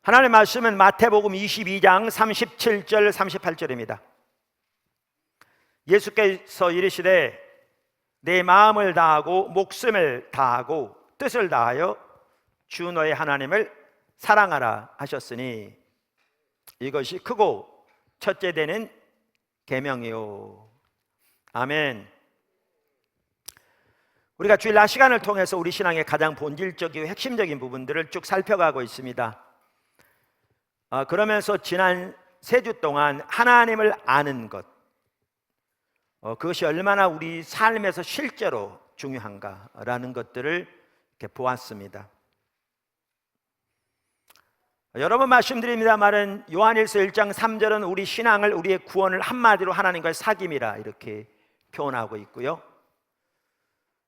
하나님의 말씀은 마태복음 22장 37절 38절입니다. 예수께서 이르시되 내 마음을 다하고 목숨을 다하고 뜻을 다하여 주 너의 하나님을 사랑하라 하셨으니 이것이 크고 첫째 되는 계명이요. 아멘. 우리가 주일날 시간을 통해서 우리 신앙의 가장 본질적이고 핵심적인 부분들을 쭉 살펴가고 있습니다. 그러면서 지난 3주 동안 하나님을 아는 것, 그것이 얼마나 우리 삶에서 실제로 중요한가라는 것들을 이렇게 보았습니다. 여러 번 말씀드립니다마는 요한일서 1장 3절은 우리 신앙을, 우리의 구원을 한마디로 하나님과의 사귐이라 이렇게 표현하고 있고요.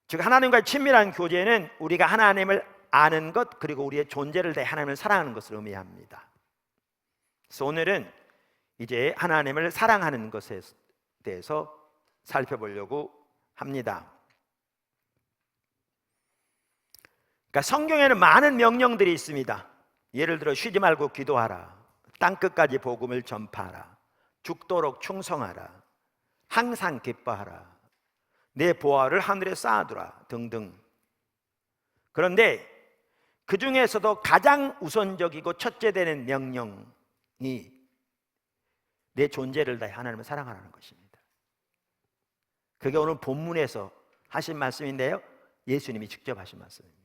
즉 하나님과의 친밀한 교제는 우리가 하나님을 아는 것, 그리고 우리의 존재를 대해 하나님을 사랑하는 것을 의미합니다. 그래서 오늘은 이제 하나님을 사랑하는 것에 대해서 살펴보려고 합니다. 그러니까 성경에는 많은 명령들이 있습니다. 예를 들어 쉬지 말고 기도하라, 땅끝까지 복음을 전파하라, 죽도록 충성하라, 항상 기뻐하라, 내 보화를 하늘에 쌓아두라 등등. 그런데 그 중에서도 가장 우선적이고 첫째 되는 명령이 내 존재를 다해 하나님을 사랑하라는 것입니다. 그게 오늘 본문에서 하신 말씀인데요, 예수님이 직접 하신 말씀입니다.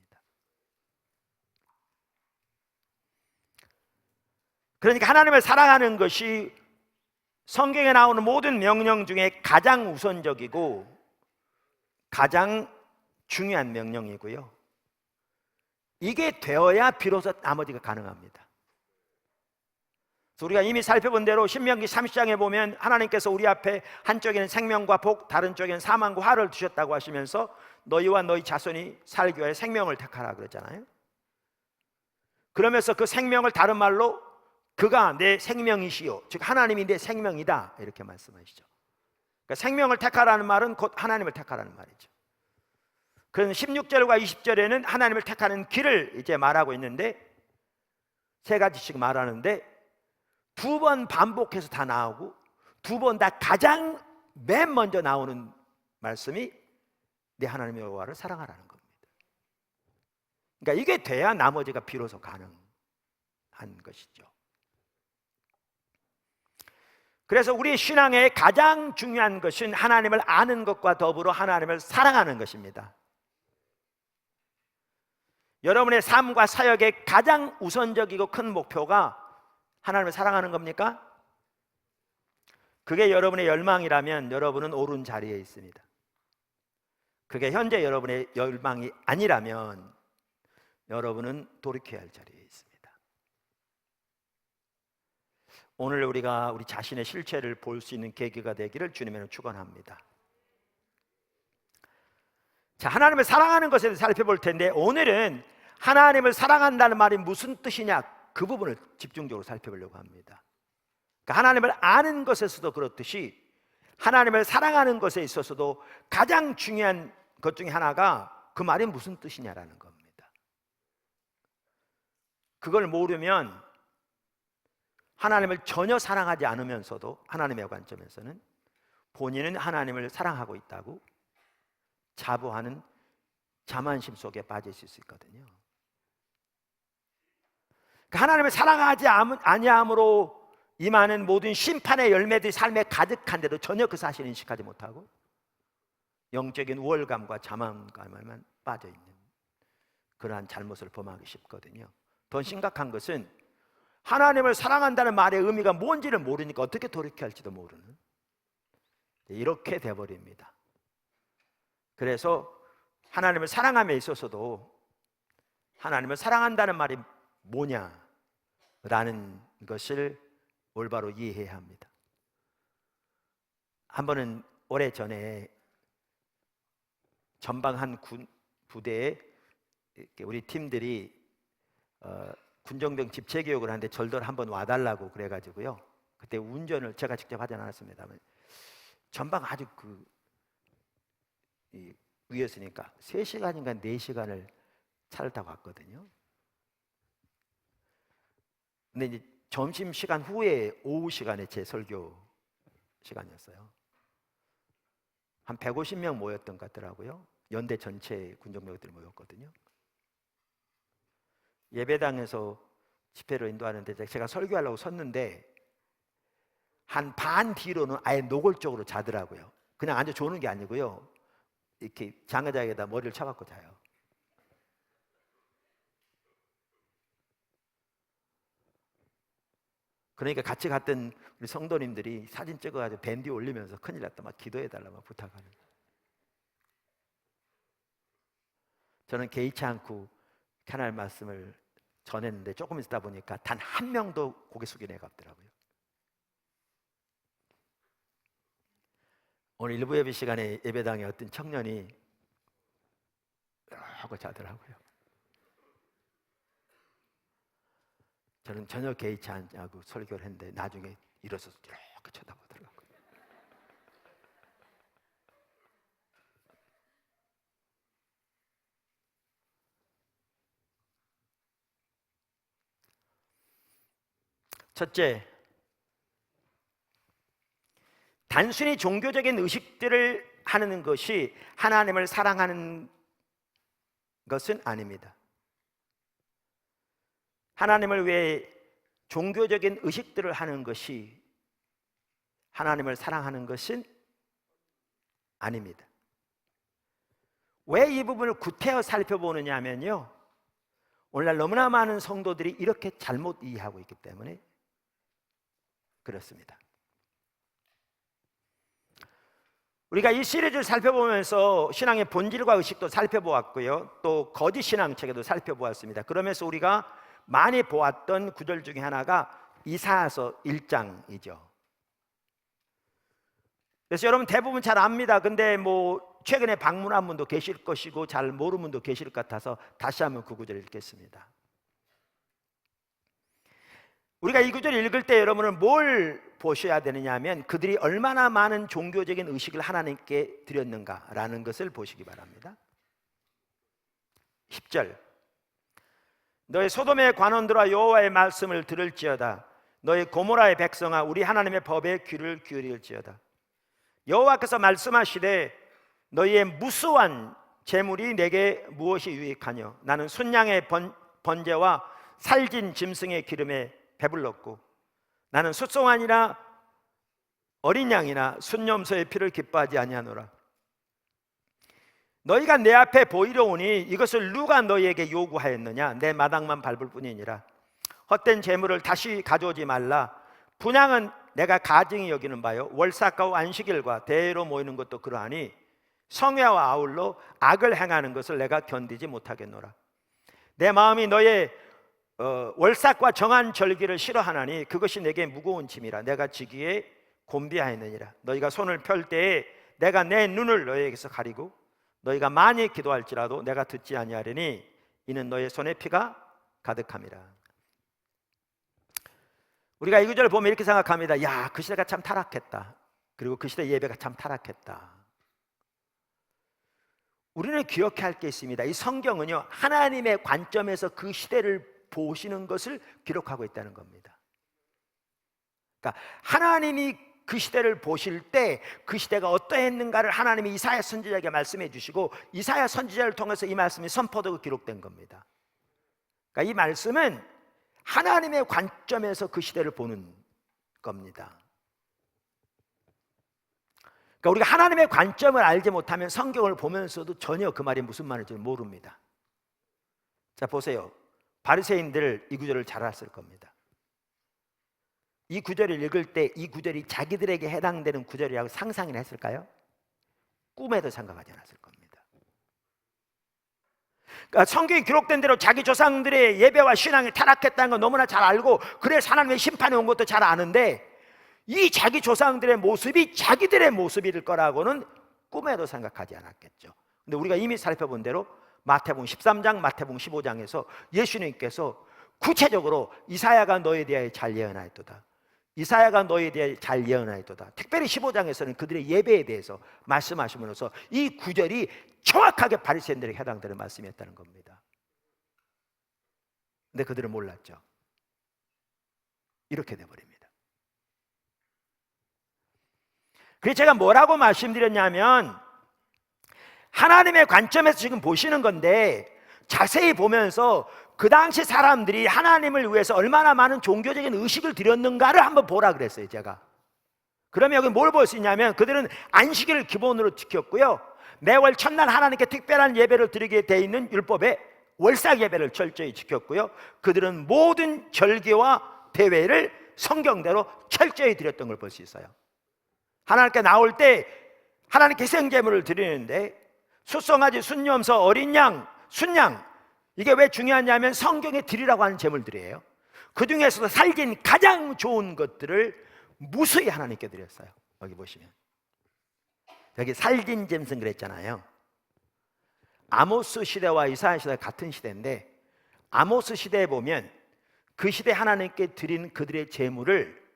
그러니까 하나님을 사랑하는 것이 성경에 나오는 모든 명령 중에 가장 우선적이고 가장 중요한 명령이고요, 이게 되어야 비로소 나머지가 가능합니다. 그래서 우리가 이미 살펴본 대로 신명기 30장에 보면 하나님께서 우리 앞에 한쪽에는 생명과 복, 다른 쪽에는 사망과 화를 두셨다고 하시면서 너희와 너희 자손이 살기 위해 생명을 택하라 그랬잖아요. 그러면서 그 생명을 다른 말로 그가 내 생명이시요, 즉 하나님이 내 생명이다 이렇게 말씀하시죠. 그러니까 생명을 택하라는 말은 곧 하나님을 택하라는 말이죠. 그래서 16절과 20절에는 하나님을 택하는 길을 이제 말하고 있는데, 3가지씩 말하는데 2번 반복해서 다 나오고 2번 다 가장 맨 먼저 나오는 말씀이 내 하나님의 여호와를 사랑하라는 겁니다. 그러니까 이게 돼야 나머지가 비로소 가능한 것이죠. 그래서 우리 신앙의 가장 중요한 것은 하나님을 아는 것과 더불어 하나님을 사랑하는 것입니다. 여러분의 삶과 사역의 가장 우선적이고 큰 목표가 하나님을 사랑하는 겁니까? 그게 여러분의 열망이라면 여러분은 옳은 자리에 있습니다. 그게 현재 여러분의 열망이 아니라면 여러분은 돌이켜야 할 자리에 있습니다. 오늘 우리가 우리 자신의 실체를 볼 수 있는 계기가 되기를 주님으로 축원합니다. 자, 하나님을 사랑하는 것에 대해서 살펴볼 텐데, 오늘은 하나님을 사랑한다는 말이 무슨 뜻이냐, 그 부분을 집중적으로 살펴보려고 합니다. 그러니까 하나님을 아는 것에서도 그렇듯이 하나님을 사랑하는 것에 있어서도 가장 중요한 것 중에 하나가 그 말이 무슨 뜻이냐라는 겁니다. 그걸 모르면 하나님을 전혀 사랑하지 않으면서도 하나님의 관점에서는 본인은 하나님을 사랑하고 있다고 자부하는 자만심 속에 빠질 수 있거든요. 하나님을 사랑하지 아니함으로 임하는 모든 심판의 열매들이 삶에 가득한데도 전혀 그 사실을 인식하지 못하고 영적인 우월감과 자만감에만 빠져있는 그러한 잘못을 범하기 쉽거든요. 더 심각한 것은 하나님을 사랑한다는 말의 의미가 뭔지를 모르니까 어떻게 돌이켜야 할지도 모르는, 이렇게 돼버립니다. 그래서 하나님을 사랑함에 있어서도 하나님을 사랑한다는 말이 뭐냐라는 것을 올바로 이해해야 합니다. 한 번은 오래전에 전방 한 부대에 우리 팀들이 군정병 집체교육을 하는데 절들 한번 와달라고 그래가지고요, 그때 운전을 제가 직접 하지 않았습니다만 전방 아주 위였으니까 3시간인가 4시간을 차를 타고 갔거든요. 근데 이제 점심 시간 후에 오후 시간에 제 설교 시간이었어요. 한 150명 모였던 것 같더라고요. 연대 전체 군정병들이 모였거든요. 예배당에서 집회를 인도하는데 제가 설교하려고 섰는데 한 반 뒤로는 아예 노골적으로 자더라고요. 그냥 앉아 조는 게 아니고요, 이렇게 장의자에다 머리를 쳐갖고 자요. 그러니까 같이 갔던 우리 성도님들이 사진 찍어가지고 밴드 올리면서 큰일 났다 막 기도해달라고 부탁하는. 저는 개의치 않고 하나님 말씀을 전했는데 조금 있다 보니까 단 한 명도 고개 숙이는 애가 없더라고요. 오늘 일부 예배 시간에 예배당에 어떤 청년이 하고 자더라고요. 저는 전혀 개의치 않고 설교를 했는데 나중에 일어서서 이렇게 쳐다보더라고요. 첫째, 단순히 종교적인 의식들을 하는 것이 하나님을 사랑하는 것은 아닙니다. 하나님을 위해 종교적인 의식들을 하는 것이 하나님을 사랑하는 것은 아닙니다. 왜 이 부분을 구태여 살펴보느냐 하면요, 오늘날 너무나 많은 성도들이 이렇게 잘못 이해하고 있기 때문에 그렇습니다. 우리가 이 시리즈를 살펴보면서 신앙의 본질과 의식도 살펴보았고요, 또 거짓 신앙 체계도 살펴보았습니다. 그러면서 우리가 많이 보았던 구절 중에 하나가 이사야서 1장이죠. 그래서 여러분 대부분 잘 압니다. 근데 뭐 최근에 방문한 분도 계실 것이고 잘 모르는 분도 계실 것 같아서 다시 한번 그 구절을 읽겠습니다. 우리가 이 구절을 읽을 때 여러분은 뭘 보셔야 되느냐 하면 그들이 얼마나 많은 종교적인 의식을 하나님께 드렸는가라는 것을 보시기 바랍니다. 10절, 너희 소돔의 관원들아 여호와의 말씀을 들을지어다. 너희 고모라의 백성아 우리 하나님의 법에 귀를 기울일지어다. 여호와께서 말씀하시되 너희의 무수한 재물이 내게 무엇이 유익하뇨? 나는 순양의 번제와 살진 짐승의 기름에 배불렀고 나는 숫송아니나 어린 양이나 순염소의 피를 기뻐하지 아니하노라. 너희가 내 앞에 보이려 오니 이것을 누가 너희에게 요구하였느냐? 내 마당만 밟을 뿐이니라. 헛된 재물을 다시 가져오지 말라. 분향은 내가 가증히 여기는 바요 월삭과 안식일과 대회로 모이는 것도 그러하니 성회와 아울러 악을 행하는 것을 내가 견디지 못하겠노라. 내 마음이 너의 월삭과 정한 절기를 싫어하나니 그것이 내게 무거운 짐이라. 내가 지기에 곤비하였느니라. 너희가 손을 펼 때에 내가 내 눈을 너희에게서 가리고 너희가 많이 기도할지라도 내가 듣지 아니하리니 이는 너희 손에 피가 가득함이라. 우리가 이 구절을 보면 이렇게 생각합니다. 야, 그 시대가 참 타락했다. 그리고 그 시대 예배가 참 타락했다. 우리는 기억해야 할 게 있습니다. 이 성경은요, 하나님의 관점에서 그 시대를 보시는 것을 기록하고 있다는 겁니다. 그러니까 하나님이 그 시대를 보실 때 그 시대가 어떠했는가를 하나님이 이사야 선지자에게 말씀해 주시고 이사야 선지자를 통해서 이 말씀이 선포되고 기록된 겁니다. 그러니까 이 말씀은 하나님의 관점에서 그 시대를 보는 겁니다. 그러니까 우리가 하나님의 관점을 알지 못하면 성경을 보면서도 전혀 그 말이 무슨 말인지 모릅니다. 자, 보세요. 바리새인들 이 구절을 잘 알았을 겁니다. 이 구절을 읽을 때 이 구절이 자기들에게 해당되는 구절이라고 상상이나 했을까요? 꿈에도 생각하지 않았을 겁니다. 그러니까 성경이 기록된 대로 자기 조상들의 예배와 신앙이 타락했다는 건 너무나 잘 알고 그래서 하나님의 심판이 온 것도 잘 아는데 이 자기 조상들의 모습이 자기들의 모습일 거라고는 꿈에도 생각하지 않았겠죠. 근데 우리가 이미 살펴본 대로 마태복음 13장, 마태복음 15장에서 예수님께서 구체적으로 이사야가 너에 대하여 잘 예언하였도다. 이사야가 너에 대하여 잘 예언하였도다. 특별히 15장에서는 그들의 예배에 대해서 말씀하시면서 이 구절이 정확하게 바리새인들에게 해당되는 말씀이었다는 겁니다. 근데 그들은 몰랐죠. 이렇게 돼버립니다. 그래서 제가 뭐라고 말씀드렸냐면, 하나님의 관점에서 지금 보시는 건데 자세히 보면서 그 당시 사람들이 하나님을 위해서 얼마나 많은 종교적인 의식을 드렸는가를 한번 보라 그랬어요, 제가. 그러면 여기 뭘 볼 수 있냐면, 그들은 안식일을 기본으로 지켰고요, 매월 첫날 하나님께 특별한 예배를 드리게 돼 있는 율법에 월삭 예배를 철저히 지켰고요, 그들은 모든 절기와 대회를 성경대로 철저히 드렸던 걸 볼 수 있어요. 하나님께 나올 때 하나님께 희생제물을 드리는데 숫송아지, 순염소, 어린 양, 순양, 이게 왜 중요하냐면 성경에 드리라고 하는 제물들이에요. 그 중에서도 살긴 가장 좋은 것들을 무수히 하나님께 드렸어요. 여기 보시면 여기 살긴 짐승 그랬잖아요. 아모스 시대와 이사야 시대가 같은 시대인데, 아모스 시대에 보면 그 시대 하나님께 드린 그들의 제물을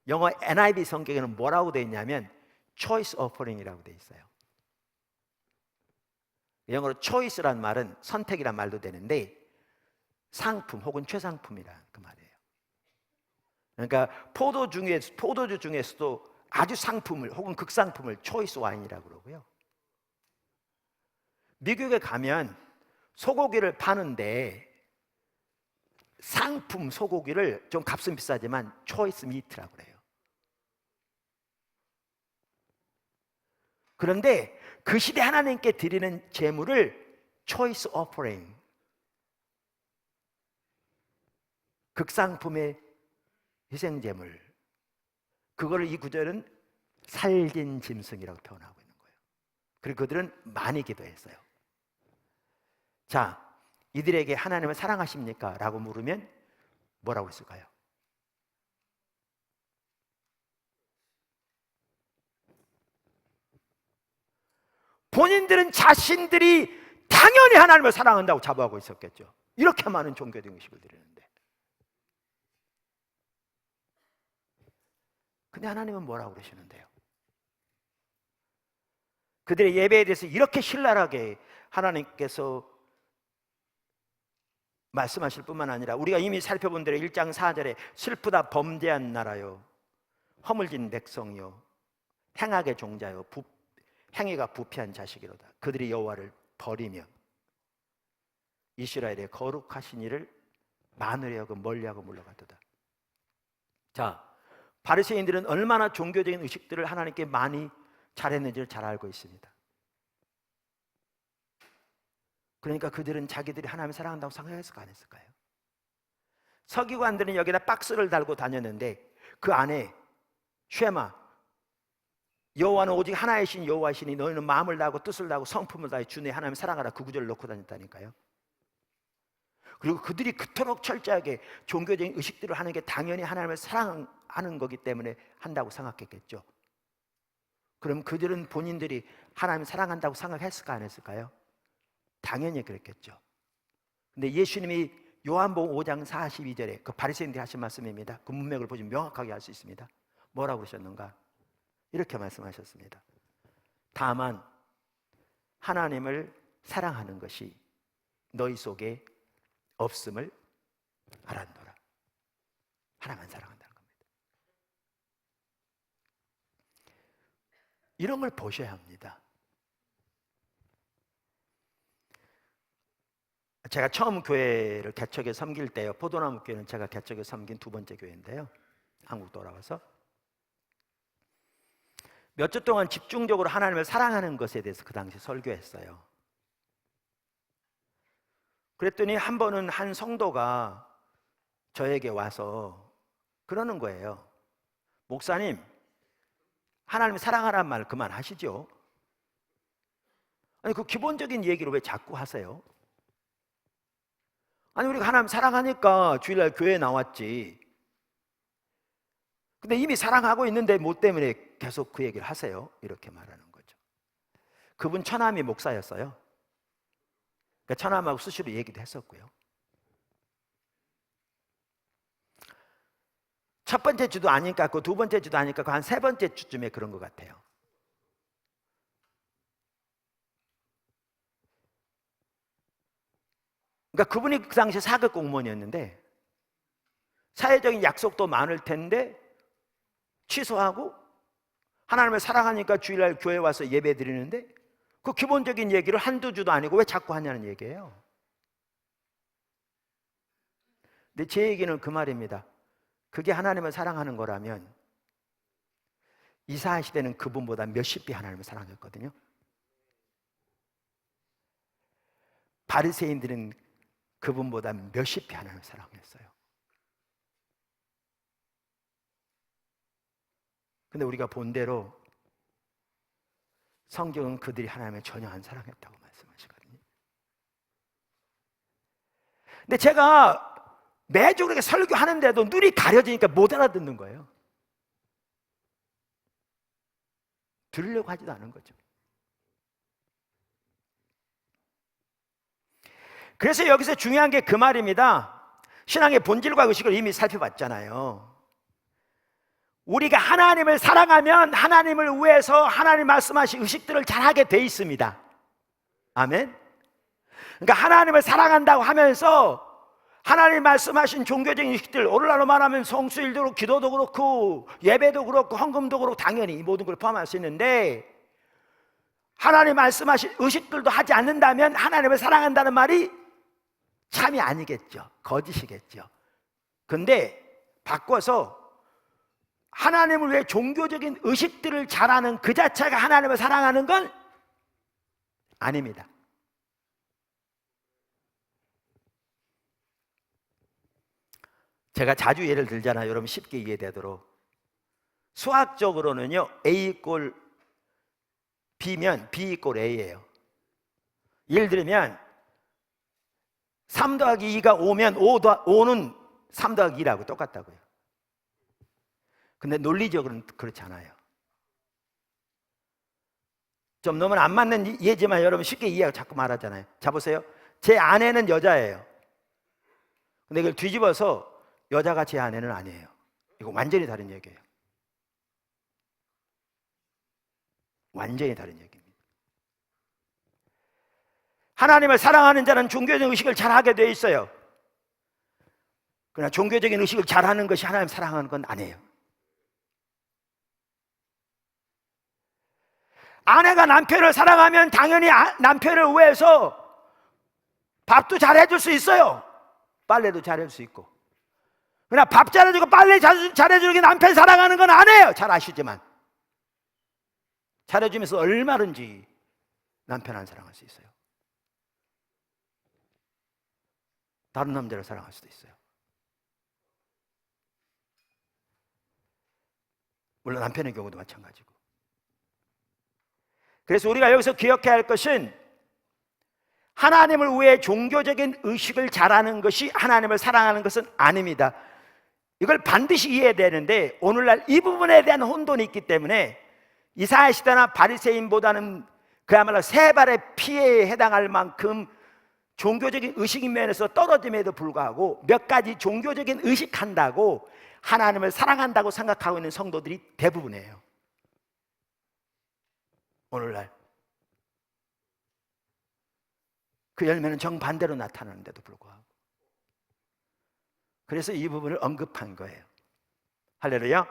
영어 NIV 성경에는 뭐라고 되어 있냐면 choice offering이라고 되어 있어요. 영어로 choice란 말은 선택이란 말도 되는데 상품 혹은 최상품이란 그 말이에요. 그러니까 포도주 중에서도 아주 상품을 혹은 극상품을 초이스 와인이라고 그러고요, 미국에 가면 소고기를 파는데 상품 소고기를 좀 값은 비싸지만 초이스 미트라고 그래요. 그런데 그 시대 하나님께 드리는 제물을 초이스 오퍼링, 극상품의 희생제물, 그거를 이 구절은 살긴 짐승이라고 표현하고 있는 거예요. 그리고 그들은 많이 기도했어요. 자, 이들에게 하나님을 사랑하십니까? 라고 물으면 뭐라고 했을까요? 본인들은 자신들이 당연히 하나님을 사랑한다고 자부하고 있었겠죠. 이렇게 많은 종교적 의식을 드리는데. 근데 하나님은 뭐라고 그러시는데요? 그들의 예배에 대해서 이렇게 신랄하게 하나님께서 말씀하실 뿐만 아니라, 우리가 이미 살펴본 대로 1장 4절에 슬프다 범죄한 나라요, 허물진 백성이요, 행악의 종자요, 행위가 부패한 자식이로다. 그들이 여호와를 버리며 이스라엘의 거룩하신 이를 마누리하고 멀리하고 물러가도다. 자, 바리새인들은 얼마나 종교적인 의식들을 하나님께 많이 잘했는지를 잘 알고 있습니다. 그러니까 그들은 자기들이 하나님을 사랑한다고 생각했을까 안 했을까요? 서기관들은 여기다 박스를 달고 다녔는데 그 안에 쉐마, 여호와는 오직 하나이신 여호와시니 너희는 마음을 다하고 뜻을 다하고 성품을 다해 주 내 하나님을 사랑하라, 그 구절을 넣고 다녔다니까요. 그리고 그들이 그토록 철저하게 종교적인 의식들을 하는 게 당연히 하나님을 사랑하는 거기 때문에 한다고 생각했겠죠. 그럼 그들은 본인들이 하나님을 사랑한다고 생각했을까 안 했을까요? 당연히 그랬겠죠. 근데 예수님이 요한복음 5장 42절에 그 바리새인들이 하신 말씀입니다. 그 문맥을 보시면 명확하게 알 수 있습니다. 뭐라고 그러셨는가? 이렇게 말씀하셨습니다. 다만 하나님을 사랑하는 것이 너희 속에 없음을 알았노라. 하나님만 사랑한다는 겁니다. 이런 걸 보셔야 합니다. 제가 처음 교회를 개척해 섬길 때요, 포도나무 교회는 제가 개척해 섬긴 두 번째 교회인데요, 한국 돌아와서 몇 주 동안 집중적으로 하나님을 사랑하는 것에 대해서 그 당시 설교했어요. 그랬더니 한 번은 한 성도가 저에게 와서 그러는 거예요. 목사님, 하나님을 사랑하라는 말 그만하시죠. 아니, 그 기본적인 얘기를 왜 자꾸 하세요? 아니, 우리가 하나님 사랑하니까 주일날 교회에 나왔지. 근데 이미 사랑하고 있는데 뭐 때문에 계속 그 얘기를 하세요? 이렇게 말하는 거죠. 그분 처남이 목사였어요. 그러니까 처남하고 수시로 얘기도 했었고요. 첫 번째 주도 아니까 그 두 번째 주도 아니까 그 한 세 번째 주쯤에 그런 것 같아요. 그러니까 그분이 그 당시에 사급 공무원이었는데 사회적인 약속도 많을 텐데 취소하고 하나님을 사랑하니까 주일날 교회 와서 예배 드리는데 그 기본적인 얘기를 한두 주도 아니고 왜 자꾸 하냐는 얘기예요. 근데 제 얘기는 그 말입니다. 그게 하나님을 사랑하는 거라면 이사야 시대는 그분보다 몇십 배 하나님을 사랑했거든요. 바리새인들은 그분보다 몇십 배 하나님을 사랑했어요. 근데 우리가 본 대로 성경은 그들이 하나님을 전혀 안 사랑했다고 말씀하시거든요. 근데 제가 매주 그렇게 설교하는데도 눈이 가려지니까 못 알아듣는 거예요. 들으려고 하지도 않은 거죠. 그래서 여기서 중요한 게 그 말입니다. 신앙의 본질과 의식을 이미 살펴봤잖아요. 우리가 하나님을 사랑하면 하나님을 위해서 하나님 말씀하신 의식들을 잘하게 돼 있습니다. 아멘. 그러니까 하나님을 사랑한다고 하면서 하나님 말씀하신 종교적인 의식들, 오늘날로 말하면 성수일도 그렇고 기도도 그렇고 예배도 그렇고 헌금도 그렇고 당연히 이 모든 걸 포함할 수 있는데 하나님 말씀하신 의식들도 하지 않는다면 하나님을 사랑한다는 말이 참이 아니겠죠. 거짓이겠죠. 근데 바꿔서 하나님을 위해 종교적인 의식들을 잘하는 그 자체가 하나님을 사랑하는 건 아닙니다. 제가 자주 예를 들잖아요. 여러분 쉽게 이해되도록. 수학적으로는요 A 이꼴 B면 B 이꼴 A예요. 예를 들면 3 더하기 2가 5면 5는 3 더하기 2라고 똑같다고요. 근데 논리적으로는 그렇지 않아요. 좀 너무 안 맞는 예지만 여러분 쉽게 이해하고 자꾸 말하잖아요. 자 보세요. 제 아내는 여자예요. 근데 이걸 뒤집어서 여자가 제 아내는 아니에요. 이거 완전히 다른 얘기예요. 완전히 다른 얘기입니다. 하나님을 사랑하는 자는 종교적인 의식을 잘하게 돼 있어요. 그러나 종교적인 의식을 잘하는 것이 하나님 사랑하는 건 아니에요. 아내가 남편을 사랑하면 당연히 남편을 위해서 밥도 잘해줄 수 있어요. 빨래도 잘해줄 수 있고. 그러나 밥 잘해주고 빨래 잘해주는 게 남편 사랑하는 건 아니에요. 잘 아시지만 잘해주면서 얼마든지 남편 안 사랑할 수 있어요. 다른 남자를 사랑할 수도 있어요. 물론 남편의 경우도 마찬가지고. 그래서 우리가 여기서 기억해야 할 것은 하나님을 위해 종교적인 의식을 잘하는 것이 하나님을 사랑하는 것은 아닙니다. 이걸 반드시 이해해야 되는데 오늘날 이 부분에 대한 혼돈이 있기 때문에 이사야 시대나 바리새인보다는 그야말로 세 발의 피해에 해당할 만큼 종교적인 의식 면에서 떨어짐에도 불구하고 몇 가지 종교적인 의식한다고 하나님을 사랑한다고 생각하고 있는 성도들이 대부분이에요. 오늘날 그 열매는 정반대로 나타나는데도 불구하고. 그래서 이 부분을 언급한 거예요. 할렐루야.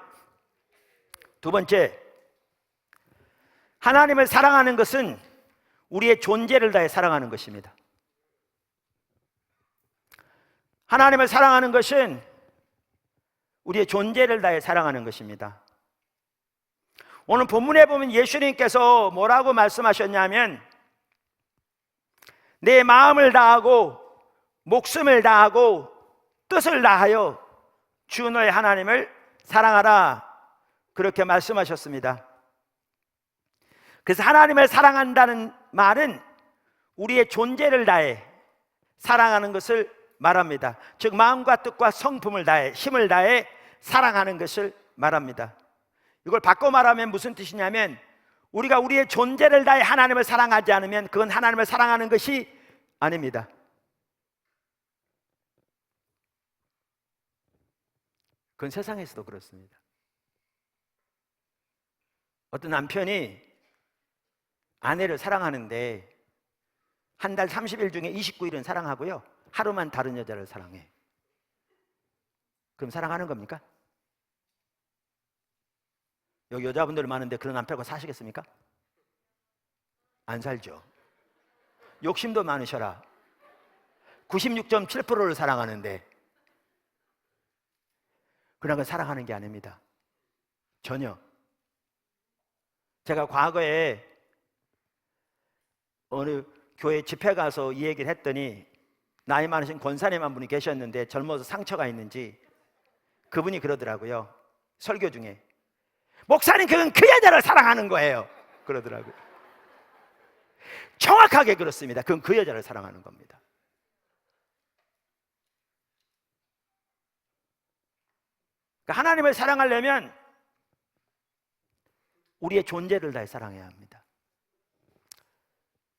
두 번째, 하나님을 사랑하는 것은 우리의 존재를 다해 사랑하는 것입니다. 하나님을 사랑하는 것은 우리의 존재를 다해 사랑하는 것입니다. 오늘 본문에 보면 예수님께서 뭐라고 말씀하셨냐면 내 마음을 다하고 목숨을 다하고 뜻을 다하여 주 너의 하나님을 사랑하라 그렇게 말씀하셨습니다. 그래서 하나님을 사랑한다는 말은 우리의 존재를 다해 사랑하는 것을 말합니다. 즉 마음과 뜻과 성품을 다해 힘을 다해 사랑하는 것을 말합니다. 이걸 바꿔 말하면 무슨 뜻이냐면 우리가 우리의 존재를 다해 하나님을 사랑하지 않으면 그건 하나님을 사랑하는 것이 아닙니다. 그건 세상에서도 그렇습니다. 어떤 남편이 아내를 사랑하는데 한 달 30일 중에 29일은 사랑하고요 하루만 다른 여자를 사랑해. 그럼 사랑하는 겁니까? 여기 여자분들 많은데 그런 남편과 사시겠습니까? 안 살죠. 욕심도 많으셔라. 96.7%를 사랑하는데, 그런 건 사랑하는 게 아닙니다. 전혀. 제가 과거에 어느 교회 집회 가서 이 얘기를 했더니 나이 많으신 권사님 한 분이 계셨는데 젊어서 상처가 있는지 그분이 그러더라고요. 설교 중에 목사님 그건 그 여자를 사랑하는 거예요 그러더라고요. 정확하게 그렇습니다. 그건 그 여자를 사랑하는 겁니다. 그러니까 하나님을 사랑하려면 우리의 존재를 다해 사랑해야 합니다.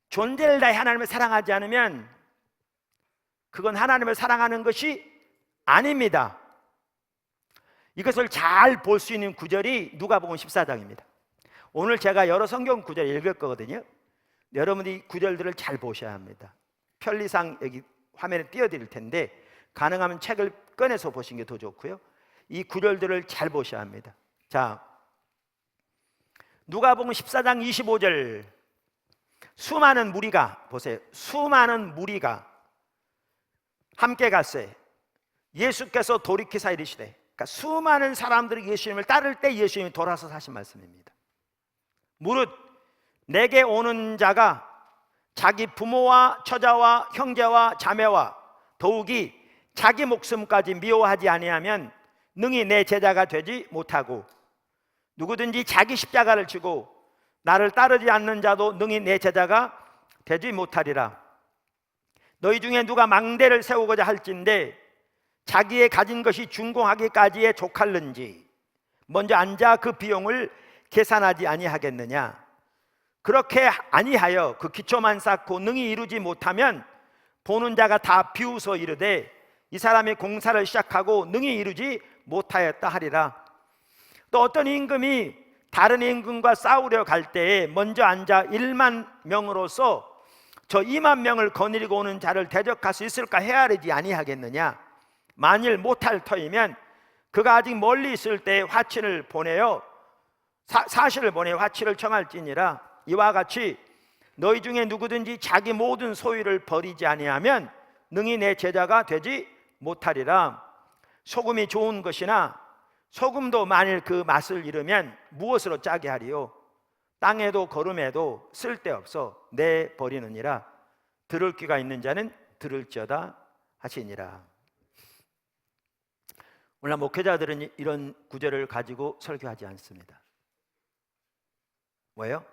존재를 다해 하나님을 사랑하지 않으면 그건 하나님을 사랑하는 것이 아닙니다. 이것을 잘 볼 수 있는 구절이 누가복음 14장입니다. 오늘 제가 여러 성경 구절을 읽을 거거든요. 여러분이 구절들을 잘 보셔야 합니다. 편리상 여기 화면에 띄워드릴 텐데 가능하면 책을 꺼내서 보시는 게 더 좋고요. 이 구절들을 잘 보셔야 합니다. 자, 누가복음 14장 25절. 수많은 무리가, 보세요, 수많은 무리가 함께 갔어요. 예수께서 돌이키사 이르시되, 그러니까 수많은 사람들이 예수님을 따를 때 예수님이 돌아서 하신 말씀입니다. 무릇 내게 오는 자가 자기 부모와 처자와 형제와 자매와 더욱이 자기 목숨까지 미워하지 아니하면 능히 내 제자가 되지 못하고, 누구든지 자기 십자가를 지고 나를 따르지 않는 자도 능히 내 제자가 되지 못하리라. 너희 중에 누가 망대를 세우고자 할진대 자기의 가진 것이 준공하기까지에 족할는지 먼저 앉아 그 비용을 계산하지 아니하겠느냐. 그렇게 아니하여 그 기초만 쌓고 능히 이루지 못하면 보는 자가 다 비웃어 이르되 이 사람이 공사를 시작하고 능히 이루지 못하였다 하리라. 또 어떤 임금이 다른 임금과 싸우려 갈 때에 먼저 앉아 1만 명으로서 저 2만 명을 거느리고 오는 자를 대적할 수 있을까 헤아리지 아니하겠느냐. 만일 못할 터이면 그가 아직 멀리 있을 때 화친을 보내어 사실을 보내어 화치를 청할지니라. 이와 같이 너희 중에 누구든지 자기 모든 소유를 버리지 아니하면 능히 내 제자가 되지 못하리라. 소금이 좋은 것이나 소금도 만일 그 맛을 잃으면 무엇으로 짜게 하리요. 땅에도 거름에도 쓸데없어 내 버리느니라. 들을 귀가 있는 자는 들을지어다 하시니라. 오늘 목회자들은 이런 구절을 가지고 설교하지 않습니다. 왜요?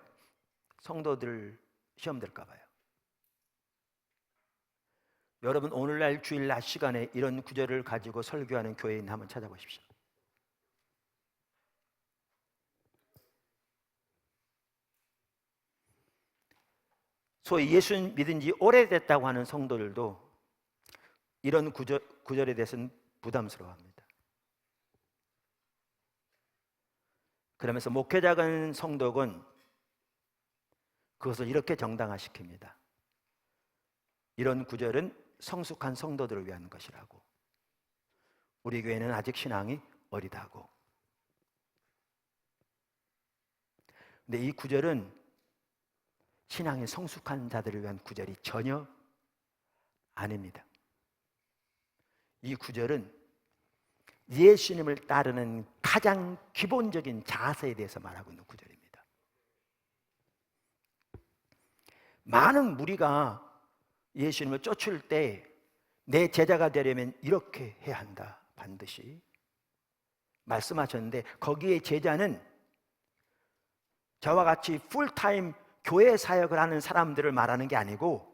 성도들 시험 될까 봐요. 여러분 오늘날 주일 낮 시간에 이런 구절을 가지고 설교하는 교회인 한번 찾아보십시오. 소위 예수 믿은 지 오래됐다고 하는 성도들도 이런 구절에 대해서는 부담스러워합니다. 그러면서 목회자건 성도건 그것을 이렇게 정당화시킵니다. 이런 구절은 성숙한 성도들을 위한 것이라고. 우리 교회는 아직 신앙이 어리다고. 근데 이 구절은 신앙이 성숙한 자들을 위한 구절이 전혀 아닙니다. 이 구절은 예수님을 따르는 가장 기본적인 자세에 대해서 말하고 있는 구절입니다. 많은 무리가 예수님을 쫓을 때 내 제자가 되려면 이렇게 해야 한다 반드시 말씀하셨는데, 거기에 제자는 저와 같이 풀타임 교회 사역을 하는 사람들을 말하는 게 아니고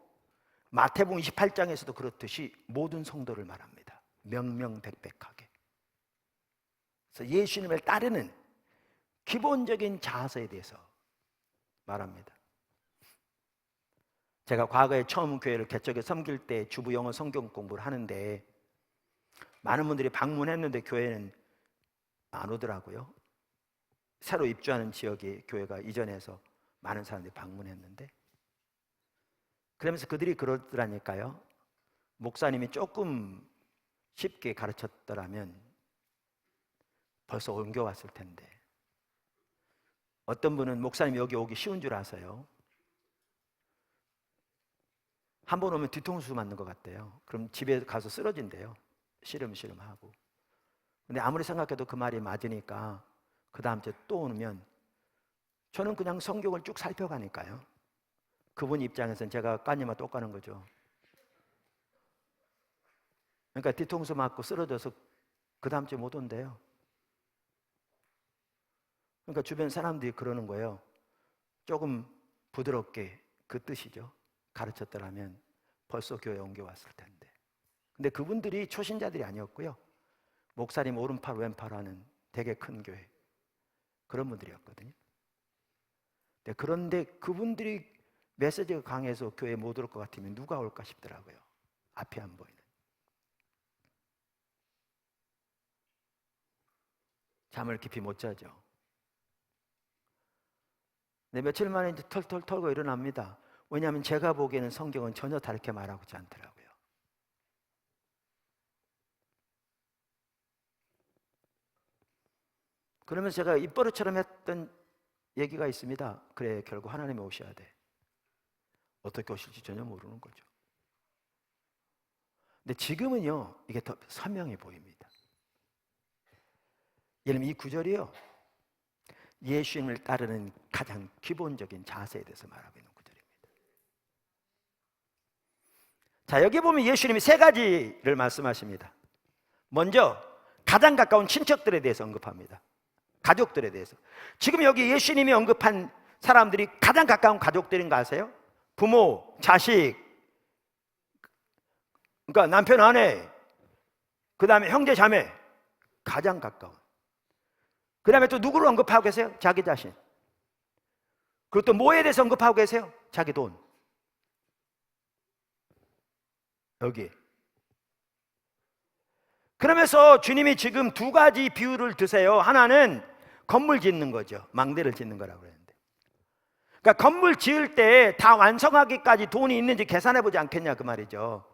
마태복음 28장에서도 그렇듯이 모든 성도를 말합니다. 명명백백하게. 그래서 예수님을 따르는 기본적인 자세에 대해서 말합니다. 제가 과거에 처음 교회를 개척해 섬길 때 주부 영어 성경 공부를 하는데 많은 분들이 방문했는데 교회는 안 오더라고요. 새로 입주하는 지역에 교회가 이전해서 많은 사람들이 방문했는데, 그러면서 그들이 그러더라니까요. 목사님이 조금 쉽게 가르쳤더라면 벌써 옮겨왔을 텐데. 어떤 분은 목사님 여기 오기 쉬운 줄 아세요? 한 번 오면 뒤통수 맞는 것 같대요. 그럼 집에 가서 쓰러진대요. 시름시름하고. 근데 아무리 생각해도 그 말이 맞으니까 그 다음 주에 또 오면 저는 그냥 성경을 쭉 살펴가니까요. 그분 입장에서는 제가 까니마 또 까는 거죠. 그러니까 뒤통수 맞고 쓰러져서 그 다음 주에 못 온대요. 그러니까 주변 사람들이 그러는 거예요. 조금 부드럽게, 그 뜻이죠. 가르쳤더라면 벌써 교회에 옮겨왔을 텐데. 근데 그분들이 초신자들이 아니었고요. 목사님 오른팔 왼팔 하는 되게 큰 교회, 그런 분들이었거든요. 그런데 그분들이 메시지가 강해서 교회에 못 올 것 같으면 누가 올까 싶더라고요. 앞이 안 보이는. 잠을 깊이 못 자죠. 근데 며칠 만에 이제 털털 털고 일어납니다. 왜냐하면 제가 보기에는 성경은 전혀 다르게 말하고 있지 않더라고요. 그러면서 제가 입버릇처럼 했던 얘기가 있습니다. 그래, 결국 하나님이 오셔야 돼. 어떻게 오실지 전혀 모르는 거죠. 근데 지금은요, 이게 더 선명해 보입니다. 예를 들면 이 구절이요, 예수님을 따르는 가장 기본적인 자세에 대해서 말하고 있는 구절입니다. 자, 여기 보면 예수님이 세 가지를 말씀하십니다. 먼저 가장 가까운 친척들에 대해서 언급합니다. 가족들에 대해서. 지금 여기 예수님이 언급한 사람들이 가장 가까운 가족들인 거 아세요? 부모, 자식, 그러니까 남편, 아내, 그 다음에 형제, 자매, 가장 가까운. 그 다음에 또 누구를 언급하고 계세요? 자기 자신. 그리고 또 뭐에 대해서 언급하고 계세요? 자기 돈. 여기. 그러면서 주님이 지금 두 가지 비유를 드세요. 하나는 건물 짓는 거죠. 망대를 짓는 거라고 그랬는데. 그러니까 건물 지을 때 다 완성하기까지 돈이 있는지 계산해 보지 않겠냐 그 말이죠.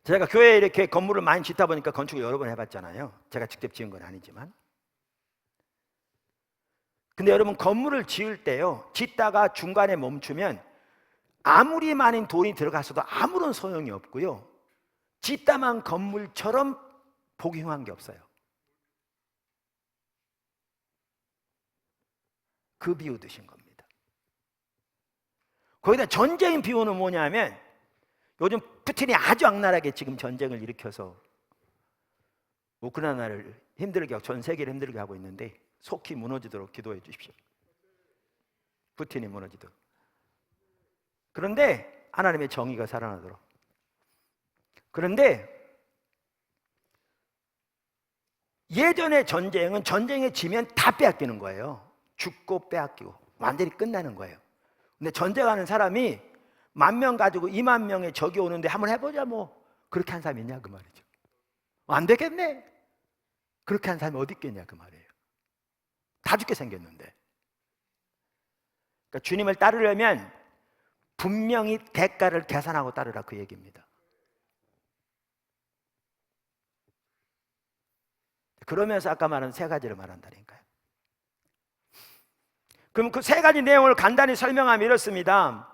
제가 교회에 이렇게 건물을 많이 짓다 보니까 건축을 여러 번 해봤잖아요. 제가 직접 지은 건 아니지만. 근데 여러분, 건물을 지을 때요, 짓다가 중간에 멈추면 아무리 많은 돈이 들어갔어도 아무런 소용이 없고요, 짓다만 건물처럼 보기 흉한 게 없어요. 그 비유 드신 겁니다. 거기다 전쟁 비유는 뭐냐면, 요즘 푸틴이 아주 악랄하게 지금 전쟁을 일으켜서 우크라이나를 힘들게 하고 전 세계를 힘들게 하고 있는데 속히 무너지도록 기도해 주십시오. 푸틴이 무너지도록. 그런데 하나님의 정의가 살아나도록. 그런데 예전의 전쟁은 전쟁에 지면 다 빼앗기는 거예요. 죽고 빼앗기고 완전히 끝나는 거예요. 근데 전쟁하는 사람이 10,000명 가지고 20,000명의 적이 오는데 한번 해보자 뭐, 그렇게 한 사람이 있냐 그 말이죠. 안 되겠네, 그렇게 한 사람이 어디 있겠냐 그 말이에요. 다 죽게 생겼는데. 그러니까 주님을 따르려면 분명히 대가를 계산하고 따르라, 그 얘기입니다. 그러면서 아까 말한 세 가지를 말한다니까요. 그럼 그 세 가지 내용을 간단히 설명하면 이렇습니다.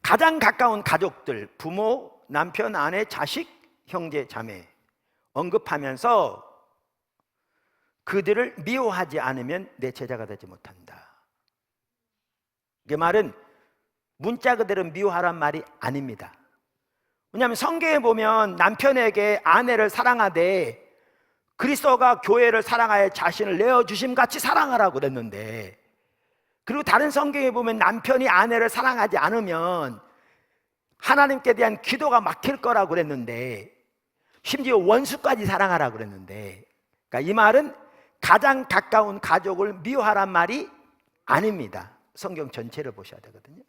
가장 가까운 가족들, 부모, 남편, 아내, 자식, 형제, 자매 언급하면서 그들을 미워하지 않으면 내 제자가 되지 못한다. 그 말은 문자 그대로 미워하란 말이 아닙니다. 왜냐하면 성경에 보면 남편에게 아내를 사랑하되 그리스도가 교회를 사랑하여 자신을 내어주심 같이 사랑하라고 그랬는데, 그리고 다른 성경에 보면 남편이 아내를 사랑하지 않으면 하나님께 대한 기도가 막힐 거라고 그랬는데, 심지어 원수까지 사랑하라고 그랬는데, 그러니까 이 말은 가장 가까운 가족을 미워하란 말이 아닙니다. 성경 전체를 보셔야 되거든요.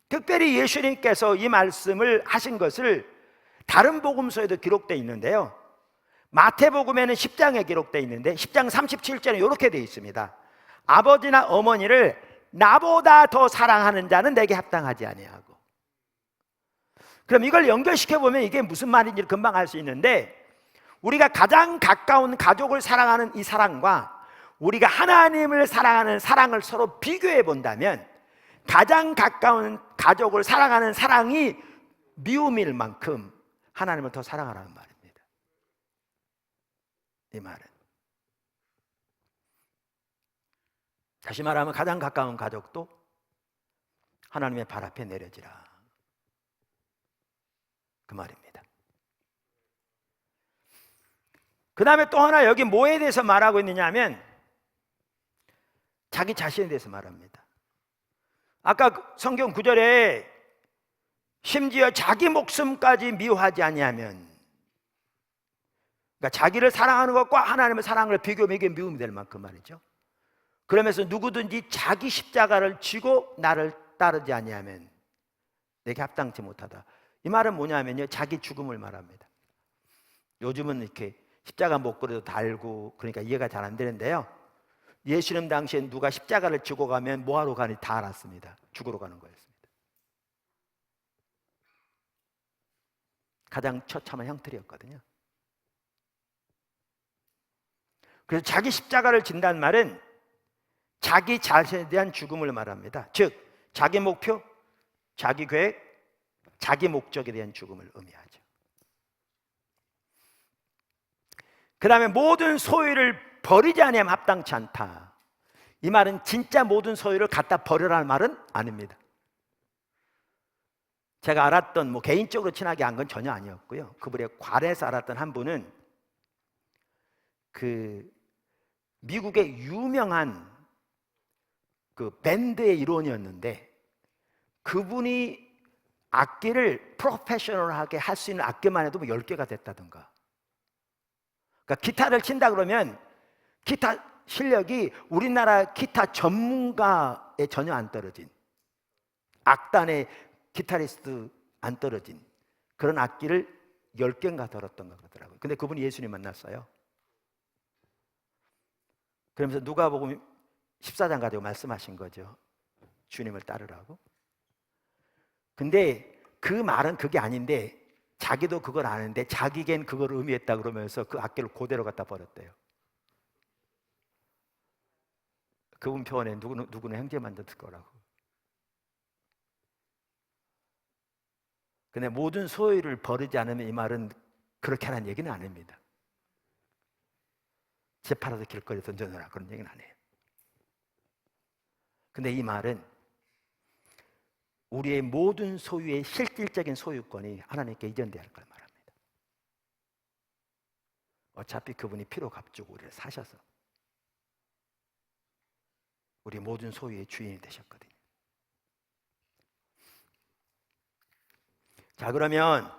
특별히 예수님께서 이 말씀을 하신 것을 다른 복음서에도 기록되어 있는데요, 마태복음에는 10장에 기록되어 있는데 10장 37절에 이렇게 되어 있습니다. 아버지나 어머니를 나보다 더 사랑하는 자는 내게 합당하지 아니하고. 그럼 이걸 연결시켜 보면 이게 무슨 말인지 금방 알 수 있는데, 우리가 가장 가까운 가족을 사랑하는 이 사랑과 우리가 하나님을 사랑하는 사랑을 서로 비교해 본다면, 가장 가까운 가족을 사랑하는 사랑이 미움일 만큼 하나님을 더 사랑하라는 말입니다. 이 말은, 다시 말하면 가장 가까운 가족도 하나님의 발 앞에 내려지라, 그 말입니다. 그 다음에 또 하나, 여기 뭐에 대해서 말하고 있느냐 하면 자기 자신에 대해서 말합니다. 아까 성경 구절에 심지어 자기 목숨까지 미워하지 아니하면, 그러니까 자기를 사랑하는 것과 하나님의 사랑을 비교하면 이게 미움이 될 만큼 말이죠. 그러면서 누구든지 자기 십자가를 지고 나를 따르지 아니하면 내게 합당치 못하다. 이 말은 뭐냐면요, 자기 죽음을 말합니다. 요즘은 이렇게 십자가 목걸이도 달고 그러니까 이해가 잘 안 되는데요, 예수님 당시엔 누가 십자가를 지고 가면 뭐하러 가니 다 알았습니다. 죽으러 가는 거였습니다. 가장 처참한 형틀이었거든요. 그래서 자기 십자가를 진다는 말은 자기 자신에 대한 죽음을 말합니다. 즉 자기 목표, 자기 계획, 자기 목적에 대한 죽음을 의미하죠. 그 다음에 모든 소유를 버리지 아니하면 합당치 않다. 이 말은 진짜 모든 소유를 갖다 버려라는 말은 아닙니다. 제가 알았던, 개인적으로 친하게 한 건 전혀 아니었고요, 그분의 관에서 알았던 한 분은 그 미국의 유명한 그 밴드의 일원이었는데, 그분이 악기를 프로페셔널하게 할 수 있는 악기만 해도 10개가 됐다던가. 그러니까 기타를 친다 그러면 기타 실력이 우리나라 기타 전문가에 전혀 안 떨어진, 악단의 기타리스트 안 떨어진 그런 악기를 10개인가 들었던 거 그러더라고요. 근데 그분이 예수님 만났어요. 그러면서 누가복음 14장 가지고 말씀하신 거죠. 주님을 따르라고. 근데 그 말은 그게 아닌데, 자기도 그걸 아는데 자기겐 그걸 의미했다 그러면서 그 악기를 그대로 갖다 버렸대요. 그분 표현에 누구는 형제 만졌을 거라고. 근데 모든 소유를 버리지 않으면 이 말은 그렇게 하는 얘기는 아닙니다. 재 팔아서 길거리에 던져놓으라, 그런 얘기는 안 해요. 근데 이 말은 우리의 모든 소유의 실질적인 소유권이 하나님께 이전되어야 할 걸 말합니다. 어차피 그분이 피로 값주고 우리를 사셔서 우리 모든 소유의 주인이 되셨거든요. 자, 그러면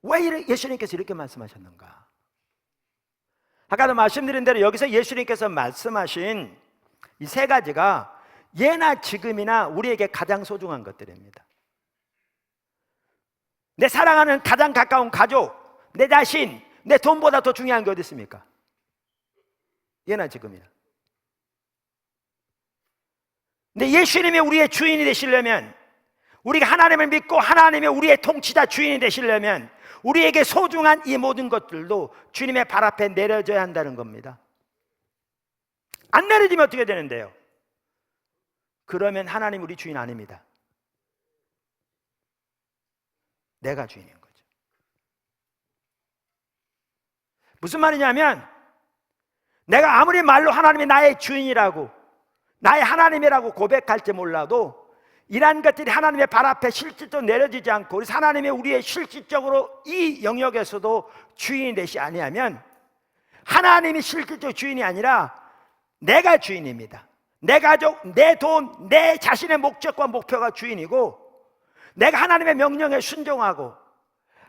왜 예수님께서 이렇게 말씀하셨는가? 아까도 말씀드린 대로 여기서 예수님께서 말씀하신 이 세 가지가 예나 지금이나 우리에게 가장 소중한 것들입니다. 내 사랑하는 가장 가까운 가족, 내 자신, 내 돈보다 더 중요한 게 어디 있습니까? 예나 지금이나. 근데 예수님이 우리의 주인이 되시려면, 우리가 하나님을 믿고 하나님이 우리의 통치자 주인이 되시려면 우리에게 소중한 이 모든 것들도 주님의 발 앞에 내려져야 한다는 겁니다. 안 내려지면 어떻게 되는데요? 그러면 하나님 우리 주인 아닙니다. 내가 주인인 거죠. 무슨 말이냐면, 내가 아무리 말로 하나님이 나의 주인이라고, 나의 하나님이라고 고백할지 몰라도 이러한 것들이 하나님의 발 앞에 실질적으로 내려지지 않고 우리 하나님이 우리의 실질적으로 이 영역에서도 주인이 되시 아니하면, 하나님이 실질적 주인이 아니라 내가 주인입니다. 내 가족, 내 돈, 내 자신의 목적과 목표가 주인이고, 내가 하나님의 명령에 순종하고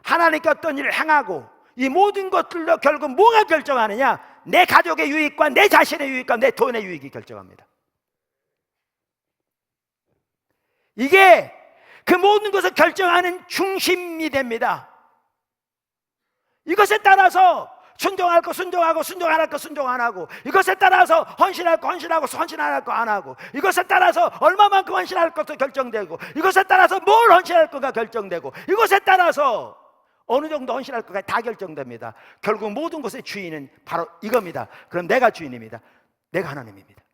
하나님께 어떤 일을 행하고, 이 모든 것들도 결국 뭐가 결정하느냐? 내 가족의 유익과 내 자신의 유익과 내 돈의 유익이 결정합니다. 이게 그 모든 것을 결정하는 중심이 됩니다. 이것에 따라서 순종할 거 순종하고 순종 안 할 거 순종 안 하고, 이것에 따라서 헌신할 거 헌신하고 헌신 안 할 거 안 하고, 이것에 따라서 얼마만큼 헌신할 것도 결정되고, 이것에 따라서 뭘 헌신할 거가 결정되고, 이것에 따라서 어느 정도 헌신할 거가 다 결정됩니다. 결국 모든 것의 주인은 바로 이겁니다. 그럼 내가 주인입니다. 내가 하나님입니다.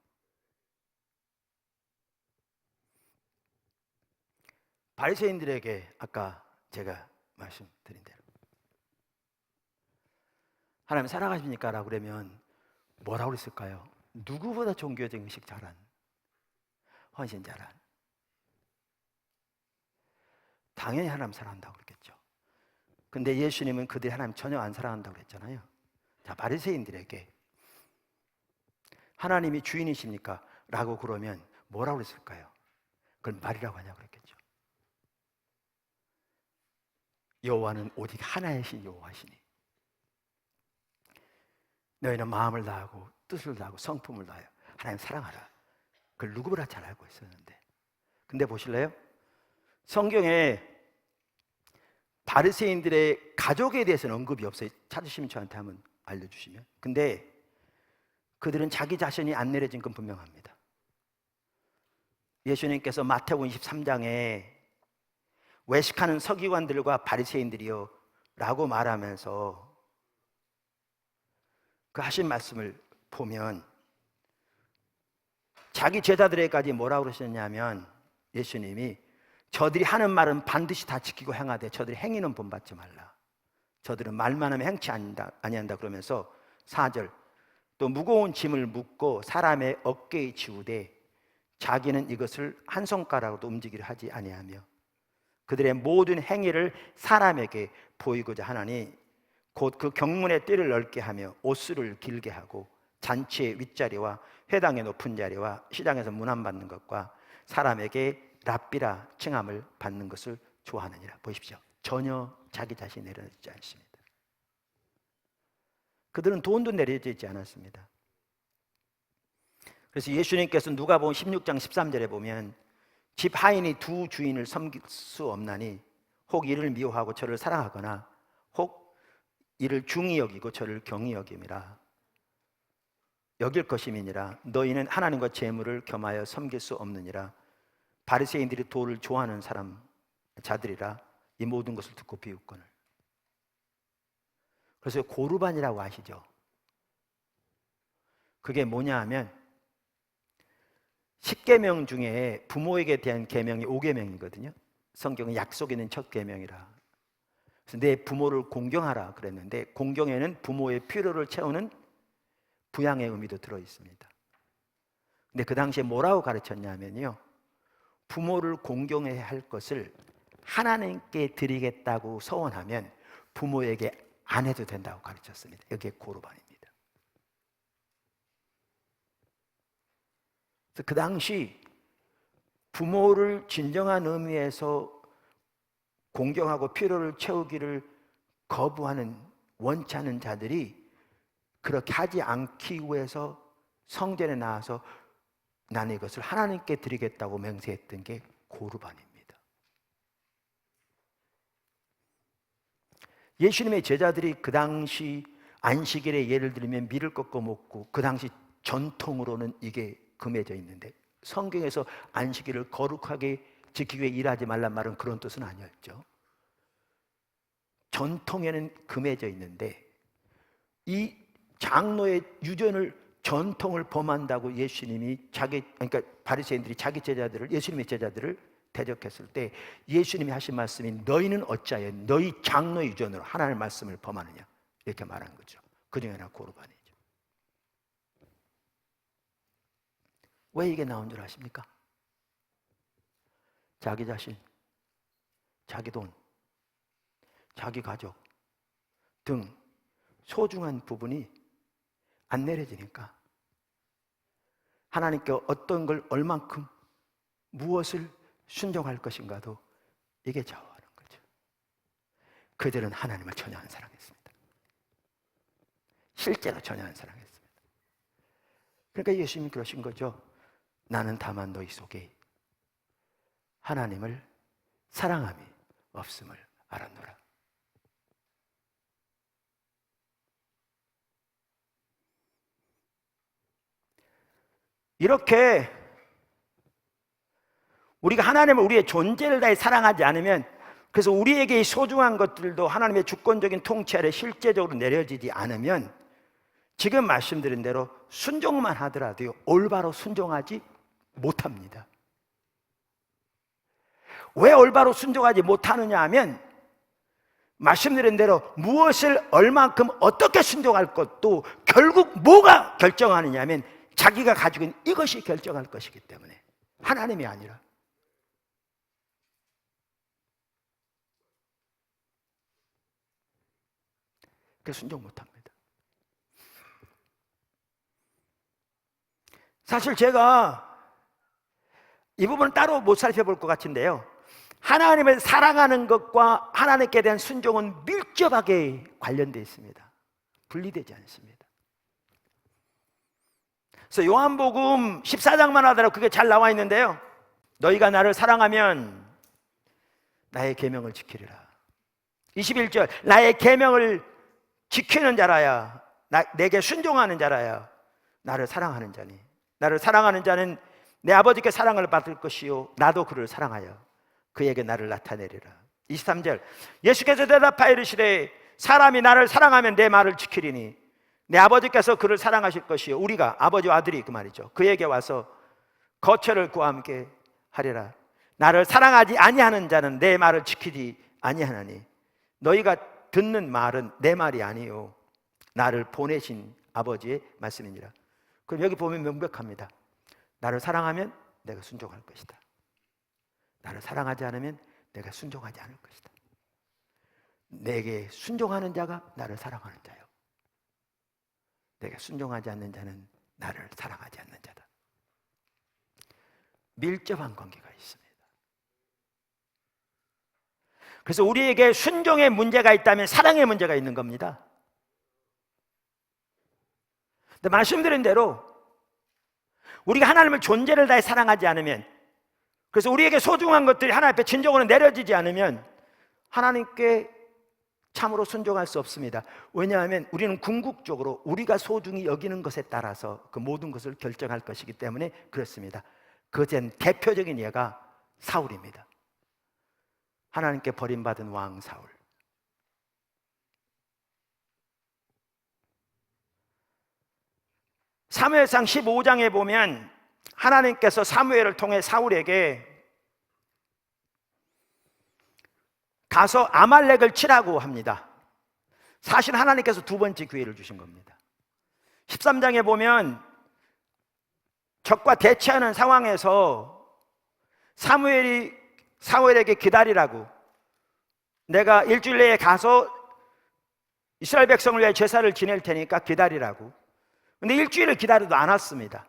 바리새인들에게 아까 제가 말씀드린 대로 하나님 사랑하십니까? 라고 그러면 뭐라고 그랬을까요? 누구보다 종교적 의식 잘한, 헌신 잘한, 당연히 하나님 사랑한다고 그랬겠죠. 근데 예수님은 그들이 하나님 전혀 안 사랑한다고 그랬잖아요. 자, 바리새인들에게 하나님이 주인이십니까? 라고 그러면 뭐라고 그랬을까요? 그걸 말이라고 하냐고 그랬겠죠. 여호와는 오직 하나이신 여호와시니 너희는 마음을 다하고 뜻을 다하고 성품을 다하여 하나님 사랑하라. 그걸 누구보다 잘 알고 있었는데, 근데 보실래요? 성경에 바리새인들의 가족에 대해서는 언급이 없어요. 찾으시면 저한테 한번 알려주시면. 근데 그들은 자기 자신이 안 내려진 건 분명합니다. 예수님께서 마태복음 23장에 외식하는 서기관들과 바리새인들이요 라고 말하면서 그 하신 말씀을 보면 자기 제자들에게까지 뭐라고 그러셨냐면, 예수님이 저들이 하는 말은 반드시 다 지키고 행하되 저들이 행위는 본받지 말라. 저들은 말만 하면 행치 아니한다 그러면서 4절, 또 무거운 짐을 묻고 사람의 어깨에 지우되 자기는 이것을 한 손가락으로도 움직이려 하지 아니하며 그들의 모든 행위를 사람에게 보이고자 하나니 곧 그 경문의 띠를 넓게 하며 옷수를 길게 하고 잔치의 윗자리와 회당의 높은 자리와 시장에서 문안받는 것과 사람에게 랍비라 칭함을 받는 것을 좋아하느니라. 보십시오. 전혀 자기 자신이 내려지지 않습니다. 그들은 돈도 내려져 있지 않았습니다. 그래서 예수님께서 누가복음 16장 13절에 보면 집 하인이 두 주인을 섬길 수 없나니 혹 이를 미워하고 저를 사랑하거나 혹 이를 중히 여기고 저를 경히 여김이라. 여길 것임이니라. 너희는 하나님과 재물을 겸하여 섬길 수 없느니라. 바리새인들이 도를 좋아하는 자들이라 이 모든 것을 듣고 비웃거늘. 그래서 고르반이라고 아시죠? 그게 뭐냐 하면 10계명 중에 부모에게 대한 계명이 5계명이거든요. 성경은 약속에 있는 첫 계명이라. 그래서 내 부모를 공경하라 그랬는데, 공경에는 부모의 필요를 채우는 부양의 의미도 들어 있습니다. 근데 그 당시에 뭐라고 가르쳤냐면요, 부모를 공경해야 할 것을 하나님께 드리겠다고 서원하면 부모에게 안 해도 된다고 가르쳤습니다. 이게 고르반입니다. 그래서 그 당시 부모를 진정한 의미에서 공경하고 필요를 채우기를 거부하는, 원치 않는 자들이 그렇게 하지 않기 위해서 성전에 나와서 나는 이것을 하나님께 드리겠다고 맹세했던 게 고르반입니다. 예수님의 제자들이 그 당시 안식일에 예를 들면 밀을 꺾어 먹고, 그 당시 전통으로는 이게 금해져 있는데, 성경에서 안식일을 거룩하게 지키기 위해 일하지 말란 말은 그런 뜻은 아니었죠. 전통에는 금해져 있는데 이 장로의 유전을, 전통을 범한다고 예수님이 그러니까 바리새인들이 자기 제자들을, 예수님의 제자들을 대적했을 때 예수님이 하신 말씀이 너희는 어찌하여 너희 장로 유전으로 하나님의 말씀을 범하느냐, 이렇게 말한 거죠. 그 중에 하나 고르반이죠. 왜 이게 나온 줄 아십니까? 자기 자신, 자기 돈, 자기 가족 등 소중한 부분이 안 내려지니까 하나님께 어떤 걸 얼만큼 무엇을 순종할 것인가도 이게 좌우하는 거죠. 그들은 하나님을 전혀 안 사랑했습니다. 실제로 전혀 안 사랑했습니다. 그러니까 예수님이 그러신 거죠. 나는 다만 너희 속에 하나님을 사랑함이 없음을 알았노라. 이렇게 우리가 하나님을 우리의 존재를 다해 사랑하지 않으면, 그래서 우리에게 소중한 것들도 하나님의 주권적인 통치 아래 실제적으로 내려지지 않으면 지금 말씀드린 대로 순종만 하더라도 올바로 순종하지 못합니다. 왜 올바로 순종하지 못하느냐 하면, 말씀드린 대로 무엇을 얼만큼 어떻게 순종할 것도 결국 뭐가 결정하느냐 하면 자기가 가지고 있는 이것이 결정할 것이기 때문에, 하나님이 아니라. 그 순종 못합니다. 사실 제가 이 부분은 따로 못 살펴볼 것 같은데요, 하나님을 사랑하는 것과 하나님께 대한 순종은 밀접하게 관련되어 있습니다. 분리되지 않습니다. 그래서 요한복음 14장만 하더라도 그게 잘 나와 있는데요, 너희가 나를 사랑하면 나의 계명을 지키리라. 21절, 나의 계명을 지키는 자라야, 내게 순종하는 자라야 나를 사랑하는 자니, 나를 사랑하는 자는 내 아버지께 사랑을 받을 것이요 나도 그를 사랑하여 그에게 나를 나타내리라. 23절, 예수께서 대답하여 이르시되 사람이 나를 사랑하면 내 말을 지키리니 내 아버지께서 그를 사랑하실 것이요 우리가, 아버지와 아들이 그 말이죠, 그에게 와서 거처를 그와 함께 하리라. 나를 사랑하지 아니하는 자는 내 말을 지키지 아니하나니 너희가 듣는 말은 내 말이 아니요 나를 보내신 아버지의 말씀이니라. 그럼 여기 보면 명백합니다. 나를 사랑하면 내가 순종할 것이다. 나를 사랑하지 않으면 내가 순종하지 않을 것이다. 내게 순종하는 자가 나를 사랑하는 자요, 내게 순종하지 않는 자는 나를 사랑하지 않는 자다. 밀접한 관계가 있습니다. 그래서 우리에게 순종의 문제가 있다면 사랑의 문제가 있는 겁니다. 근데 말씀드린 대로 우리가 하나님을 존재를 다해 사랑하지 않으면, 그래서 우리에게 소중한 것들이 하나님 앞에 진정으로 내려지지 않으면 하나님께 참으로 순종할 수 없습니다. 왜냐하면 우리는 궁극적으로 우리가 소중히 여기는 것에 따라서 그 모든 것을 결정할 것이기 때문에 그렇습니다. 그것의 대표적인 예가 사울입니다. 하나님께 버림받은 왕 사울. 사무엘상 15장에 보면 하나님께서 사무엘을 통해 사울에게 가서 아말렉을 치라고 합니다. 사실 하나님께서 두 번째 기회를 주신 겁니다. 13장에 보면 적과 대치하는 상황에서 사무엘에게 기다리라고, 내가 일주일 내에 가서 이스라엘 백성을 위해 제사를 지낼 테니까 기다리라고. 근데 일주일을 기다려도 안 왔습니다.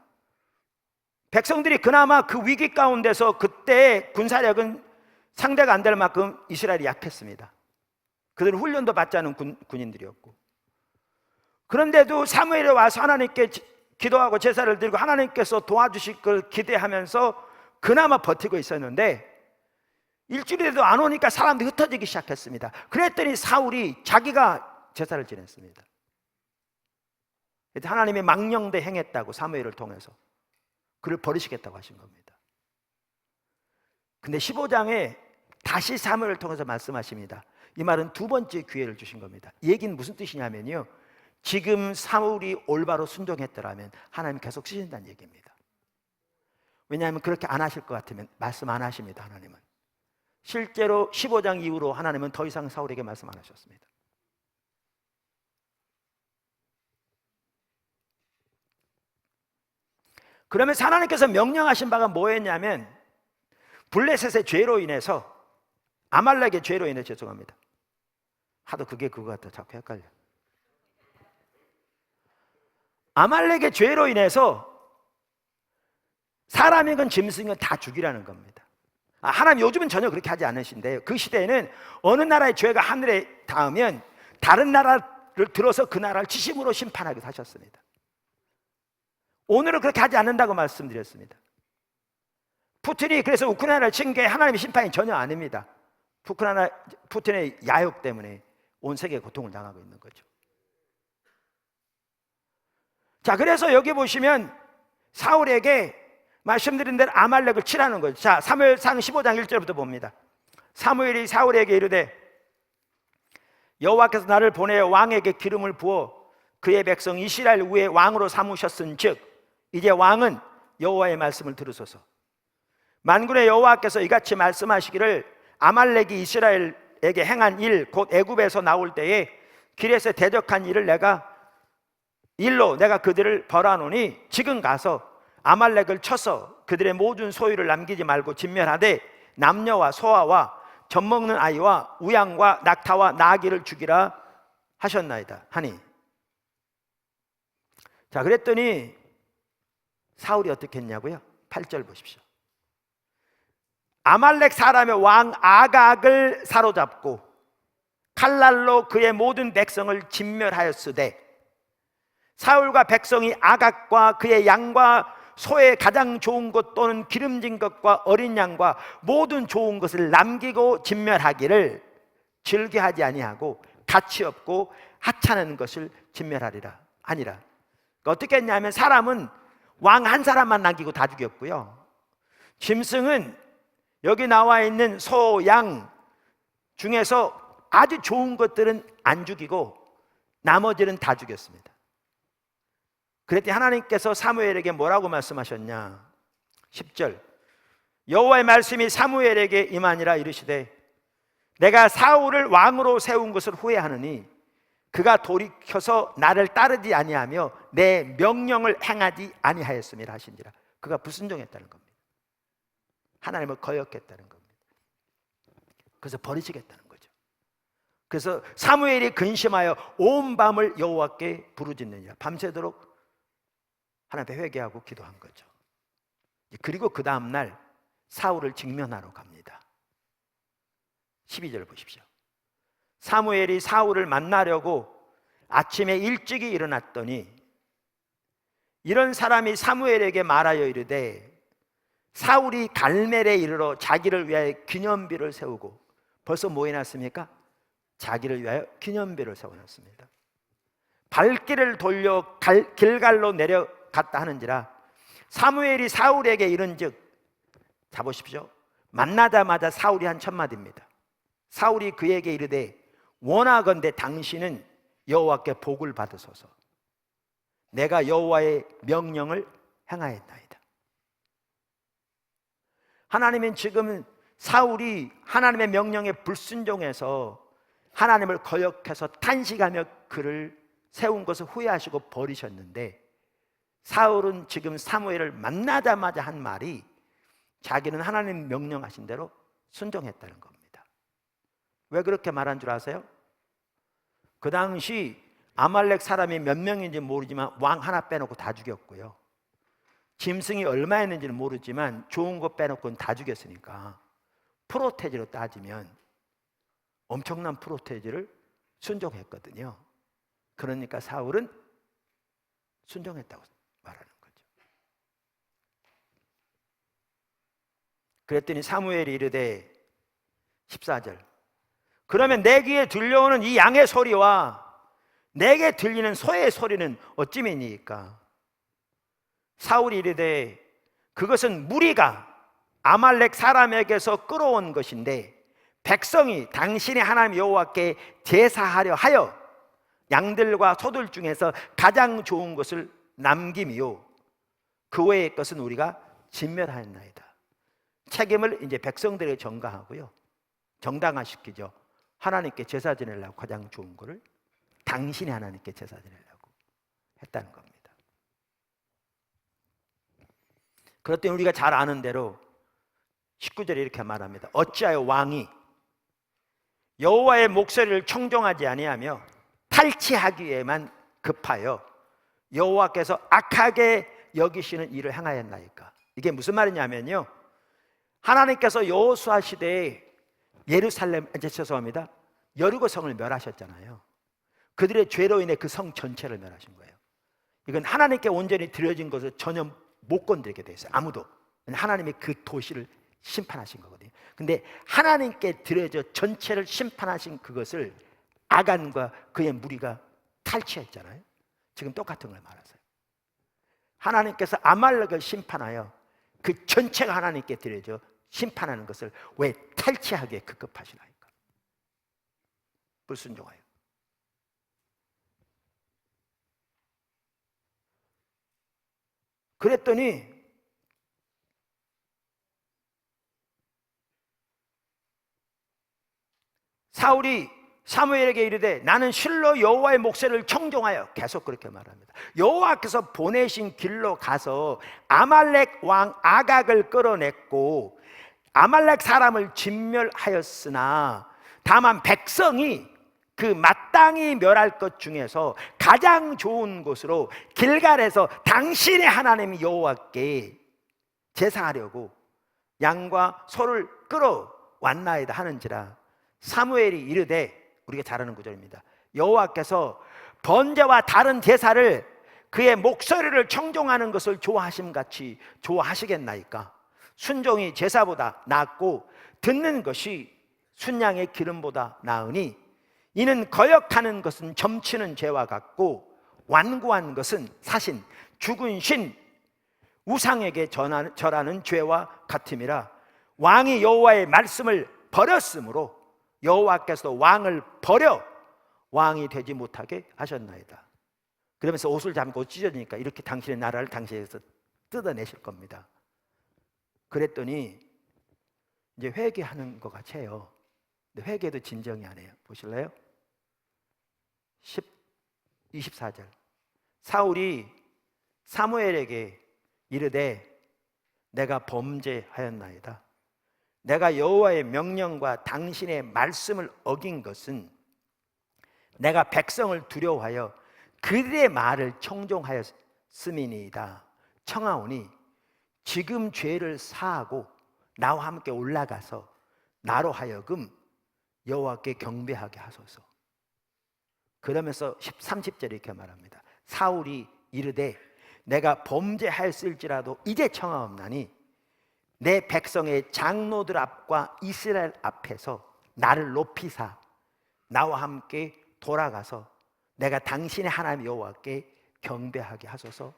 백성들이 그나마 그 위기 가운데서, 그때 군사력은 상대가 안 될 만큼 이스라엘이 약했습니다. 그들은 훈련도 받지 않은 군인들이었고, 그런데도 사무엘에 와서 하나님께 기도하고 제사를 드리고 하나님께서 도와주실 걸 기대하면서 그나마 버티고 있었는데, 일주일에도 안 오니까 사람들이 흩어지기 시작했습니다. 그랬더니 사울이 자기가 제사를 지냈습니다. 하나님이 망령되 행했다고 사무엘을 통해서 그를 버리시겠다고 하신 겁니다. 근데 15장에 다시 사무엘을 통해서 말씀하십니다. 이 말은 두 번째 기회를 주신 겁니다. 이 얘기는 무슨 뜻이냐면요, 지금 사울이 올바로 순종했더라면 하나님 계속 쓰신다는 얘기입니다. 왜냐하면 그렇게 안 하실 것 같으면 말씀 안 하십니다. 하나님은 실제로 15장 이후로 하나님은 더 이상 사울에게 말씀 안 하셨습니다. 그러면서 하나님께서 명령하신 바가 뭐였냐면, 블레셋의 죄로 인해서, 아말렉의 죄로 인해, 죄송합니다, 하도 그게 그거 같아 자꾸 헷갈려. 아말렉의 죄로 인해서 사람이건 짐승이건 다 죽이라는 겁니다. 하나님 요즘은 전혀 그렇게 하지 않으신데요, 그 시대에는 어느 나라의 죄가 하늘에 닿으면 다른 나라를 들어서 그 나라를 지심으로 심판하기도 하셨습니다. 오늘은 그렇게 하지 않는다고 말씀드렸습니다. 푸틴이 그래서 우크라이나를 친 게 하나님의 심판이 전혀 아닙니다. 푸틴의 야욕 때문에 온 세계에 고통을 당하고 있는 거죠. 자, 그래서 여기 보시면 사울에게 말씀드린 대로 아말렉을 치라는 거죠. 자, 사무엘상 15장 1절부터 봅니다. 사무엘이 사울에게 이르되 여호와께서 나를 보내어 왕에게 기름을 부어 그의 백성 이스라엘 위에 왕으로 삼으셨은즉 이제 왕은 여호와의 말씀을 들으소서. 만군의 여호와께서 이같이 말씀하시기를 아말렉이 이스라엘에게 행한 일 곧 애굽에서 나올 때에 길에서 대적한 일을 내가 그들을 벌하노니 지금 가서 아말렉을 쳐서 그들의 모든 소유를 남기지 말고 진멸하되 남녀와 소아와 젖먹는 아이와 우양과 낙타와 나귀를 죽이라 하셨나이다 하니. 자, 그랬더니 사울이 어떻게 했냐고요? 8절 보십시오. 아말렉 사람의 왕 아각을 사로잡고 칼날로 그의 모든 백성을 진멸하였으되 사울과 백성이 아각과 그의 양과 소의 가장 좋은 것 또는 기름진 것과 어린 양과 모든 좋은 것을 남기고 진멸하기를 즐겨하지 아니하고 가치 없고 하찮은 것을 진멸하리라 아니라. 그러니까 어떻게 했냐면 사람은 왕 한 사람만 남기고 다 죽였고요. 짐승은 여기 나와 있는 소, 양 중에서 아주 좋은 것들은 안 죽이고 나머지는 다 죽였습니다. 그랬더니 하나님께서 사무엘에게 뭐라고 말씀하셨냐? 10절 여호와의 말씀이 사무엘에게 임하니라 이르시되 내가 사울을 왕으로 세운 것을 후회하느니 그가 돌이켜서 나를 따르지 아니하며 내 명령을 행하지 아니하였음이라 하신지라. 그가 불순종했다는 겁니다. 하나님을 거역했다는 겁니다. 그래서 버리시겠다는 거죠. 그래서 사무엘이 근심하여 온 밤을 여호와께 부르짖느니라. 밤새도록 하나님께 회개하고 기도한 거죠. 그리고 그 다음날 사울을 직면하러 갑니다. 12절 보십시오. 사무엘이 사울을 만나려고 아침에 일찍이 일어났더니 이런 사람이 사무엘에게 말하여 이르되 사울이 갈멜에 이르러 자기를 위하여 기념비를 세우고, 벌써 뭐 해놨습니까? 자기를 위하여 기념비를 세워놨습니다. 발길을 돌려 길갈로 내려갔다 하는지라. 사무엘이 사울에게 이른즉, 자 보십시오. 만나자마자 사울이 한 첫 마디입니다. 사울이 그에게 이르되 원하건대 당신은 여호와께 복을 받으소서. 내가 여호와의 명령을 행하였나이다. 하나님은 지금 사울이 하나님의 명령에 불순종해서 하나님을 거역해서 탄식하며 그를 세운 것을 후회하시고 버리셨는데, 사울은 지금 사무엘을 만나자마자 한 말이 자기는 하나님 명령하신 대로 순종했다는 겁니다. 왜 그렇게 말한 줄 아세요? 그 당시 아말렉 사람이 몇 명인지 모르지만 왕 하나 빼놓고 다 죽였고요, 짐승이 얼마였는지는 모르지만 좋은 거 빼놓고는 다 죽였으니까 프로테지로 따지면 엄청난 프로테지를 순종했거든요. 그러니까 사울은 순종했다고 말하는 거죠. 그랬더니 사무엘이 이르되 14절, 그러면 내 귀에 들려오는 이 양의 소리와 내게 들리는 소의 소리는 어찌미니까? 사울이 이르되 그것은 무리가 아말렉 사람에게서 끌어온 것인데 백성이 당신의 하나님 여호와께 제사하려 하여 양들과 소들 중에서 가장 좋은 것을 남김이요 그 외의 것은 우리가 진멸하였나이다. 책임을 이제 백성들에게 전가하고요, 정당화시키죠. 하나님께 제사 지내려고 가장 좋은 것을 당신이 하나님께 제사 지내려고 했다는 겁니다. 그렇더니 우리가 잘 아는 대로 19절에 이렇게 말합니다. 어찌하여 왕이 여호와의 목소리를 청종하지 아니하며 탈취하기에만 급하여 여호와께서 악하게 여기시는 일을 행하였나이까? 이게 무슨 말이냐면요, 하나님께서 여호수아 시대에 죄송합니다, 여리고 성을 멸하셨잖아요. 그들의 죄로 인해 그 성 전체를 멸하신 거예요. 이건 하나님께 온전히 드려진 것을 전혀 못 건드리게 돼 있어요. 아무도. 하나님이 그 도시를 심판하신 거거든요. 근데 하나님께 드려져 전체를 심판하신 그것을 아간과 그의 무리가 탈취했잖아요. 지금 똑같은 걸 말하세요. 하나님께서 아말렉을 심판하여 그 전체가 하나님께 드려져 심판하는 것을 왜 탈취하기에 급급하시나이까? 불순종하여. 그랬더니 사울이 사무엘에게 이르되 나는 실로 여호와의 목소리를 청종하여, 계속 그렇게 말합니다. 여호와께서 보내신 길로 가서 아말렉 왕 아각을 끌어냈고 아말렉 사람을 진멸하였으나 다만 백성이 그 마땅히 멸할 것 중에서 가장 좋은 곳으로 길갈에서 당신의 하나님 여호와께 제사하려고 양과 소를 끌어왔나이다 하는지라. 사무엘이 이르되, 우리가 잘 아는 구절입니다. 여호와께서 번제와 다른 제사를 그의 목소리를 청종하는 것을 좋아하심같이 좋아하시겠나이까? 순종이 제사보다 낫고 듣는 것이 순양의 기름보다 나으니 이는 거역하는 것은 점치는 죄와 같고 완고한 것은 사신 죽은 신 우상에게 절하는 죄와 같음이라. 왕이 여호와의 말씀을 버렸으므로 여호와께서 왕을 버려 왕이 되지 못하게 하셨나이다. 그러면서 옷을 잠고 찢어지니까 이렇게 당신의 나라를 당신에서 뜯어내실 겁니다. 그랬더니 이제 회개하는 것 같아요. 근데 회개도 진정이 아니에요. 보실래요? 24절. 사울이 사무엘에게 이르되 내가 범죄하였나이다. 내가 여호와의 명령과 당신의 말씀을 어긴 것은 내가 백성을 두려워하여 그들의 말을 청종하였음이니이다. 청하오니 지금 죄를 사하고 나와 함께 올라가서 나로 하여금 여호와께 경배하게 하소서. 그러면서 30절에 이렇게 말합니다. 사울이 이르되 내가 범죄하였을지라도 이제 청하옵나니 내 백성의 장로들 앞과 이스라엘 앞에서 나를 높이사 나와 함께 돌아가서 내가 당신의 하나님 여호와께 경배하게 하소서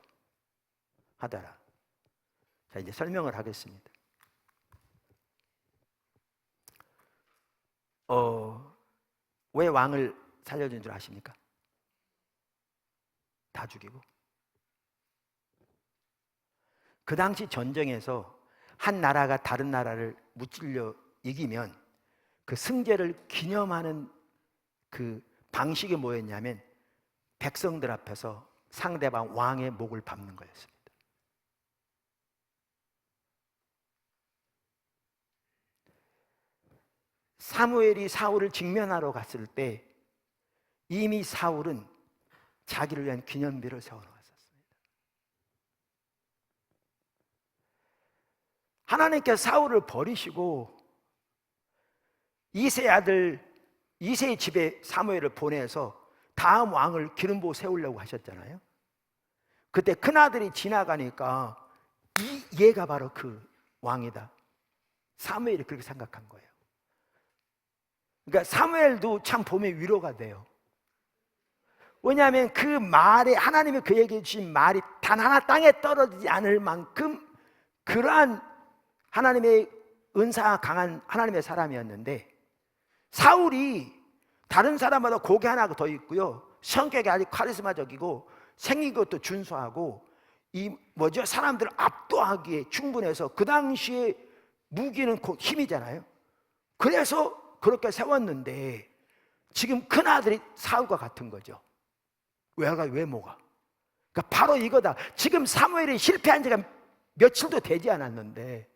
하더라. 자, 이제 설명을 하겠습니다. 왜 왕을 살려준 줄 아십니까? 다 죽이고. 그 당시 전쟁에서 한 나라가 다른 나라를 무찔려 이기면 그 승제를 기념하는 그 방식이 뭐였냐면 백성들 앞에서 상대방 왕의 목을 밟는 거였습니다. 사무엘이 사울을 직면하러 갔을 때 이미 사울은 자기를 위한 기념비를 세워놓았습니다. 하나님께서 사울을 버리시고 이새의 아들 이새의 집에 사무엘을 보내서 다음 왕을 기름 부어 세우려고 하셨잖아요. 그때 큰아들이 지나가니까 얘가 바로 그 왕이다. 사무엘이 그렇게 생각한 거예요. 그러니까 사무엘도 참 보면 위로가 돼요. 왜냐하면 그 말에 하나님이 그에게 주신 말이 단 하나 땅에 떨어지지 않을 만큼 그러한 하나님의 은사가 강한 하나님의 사람이었는데, 사울이 다른 사람마다 고개 하나 더 있고요, 성격이 아주 카리스마적이고 생긴 것도 준수하고 사람들을 압도하기에 충분해서 그 당시에 무기는 곧 힘이잖아요. 그래서 그렇게 세웠는데 지금 큰아들이 사울과 같은 거죠. 외모가. 그러니까 바로 이거다. 지금 사무엘이 실패한 지가 며칠도 되지 않았는데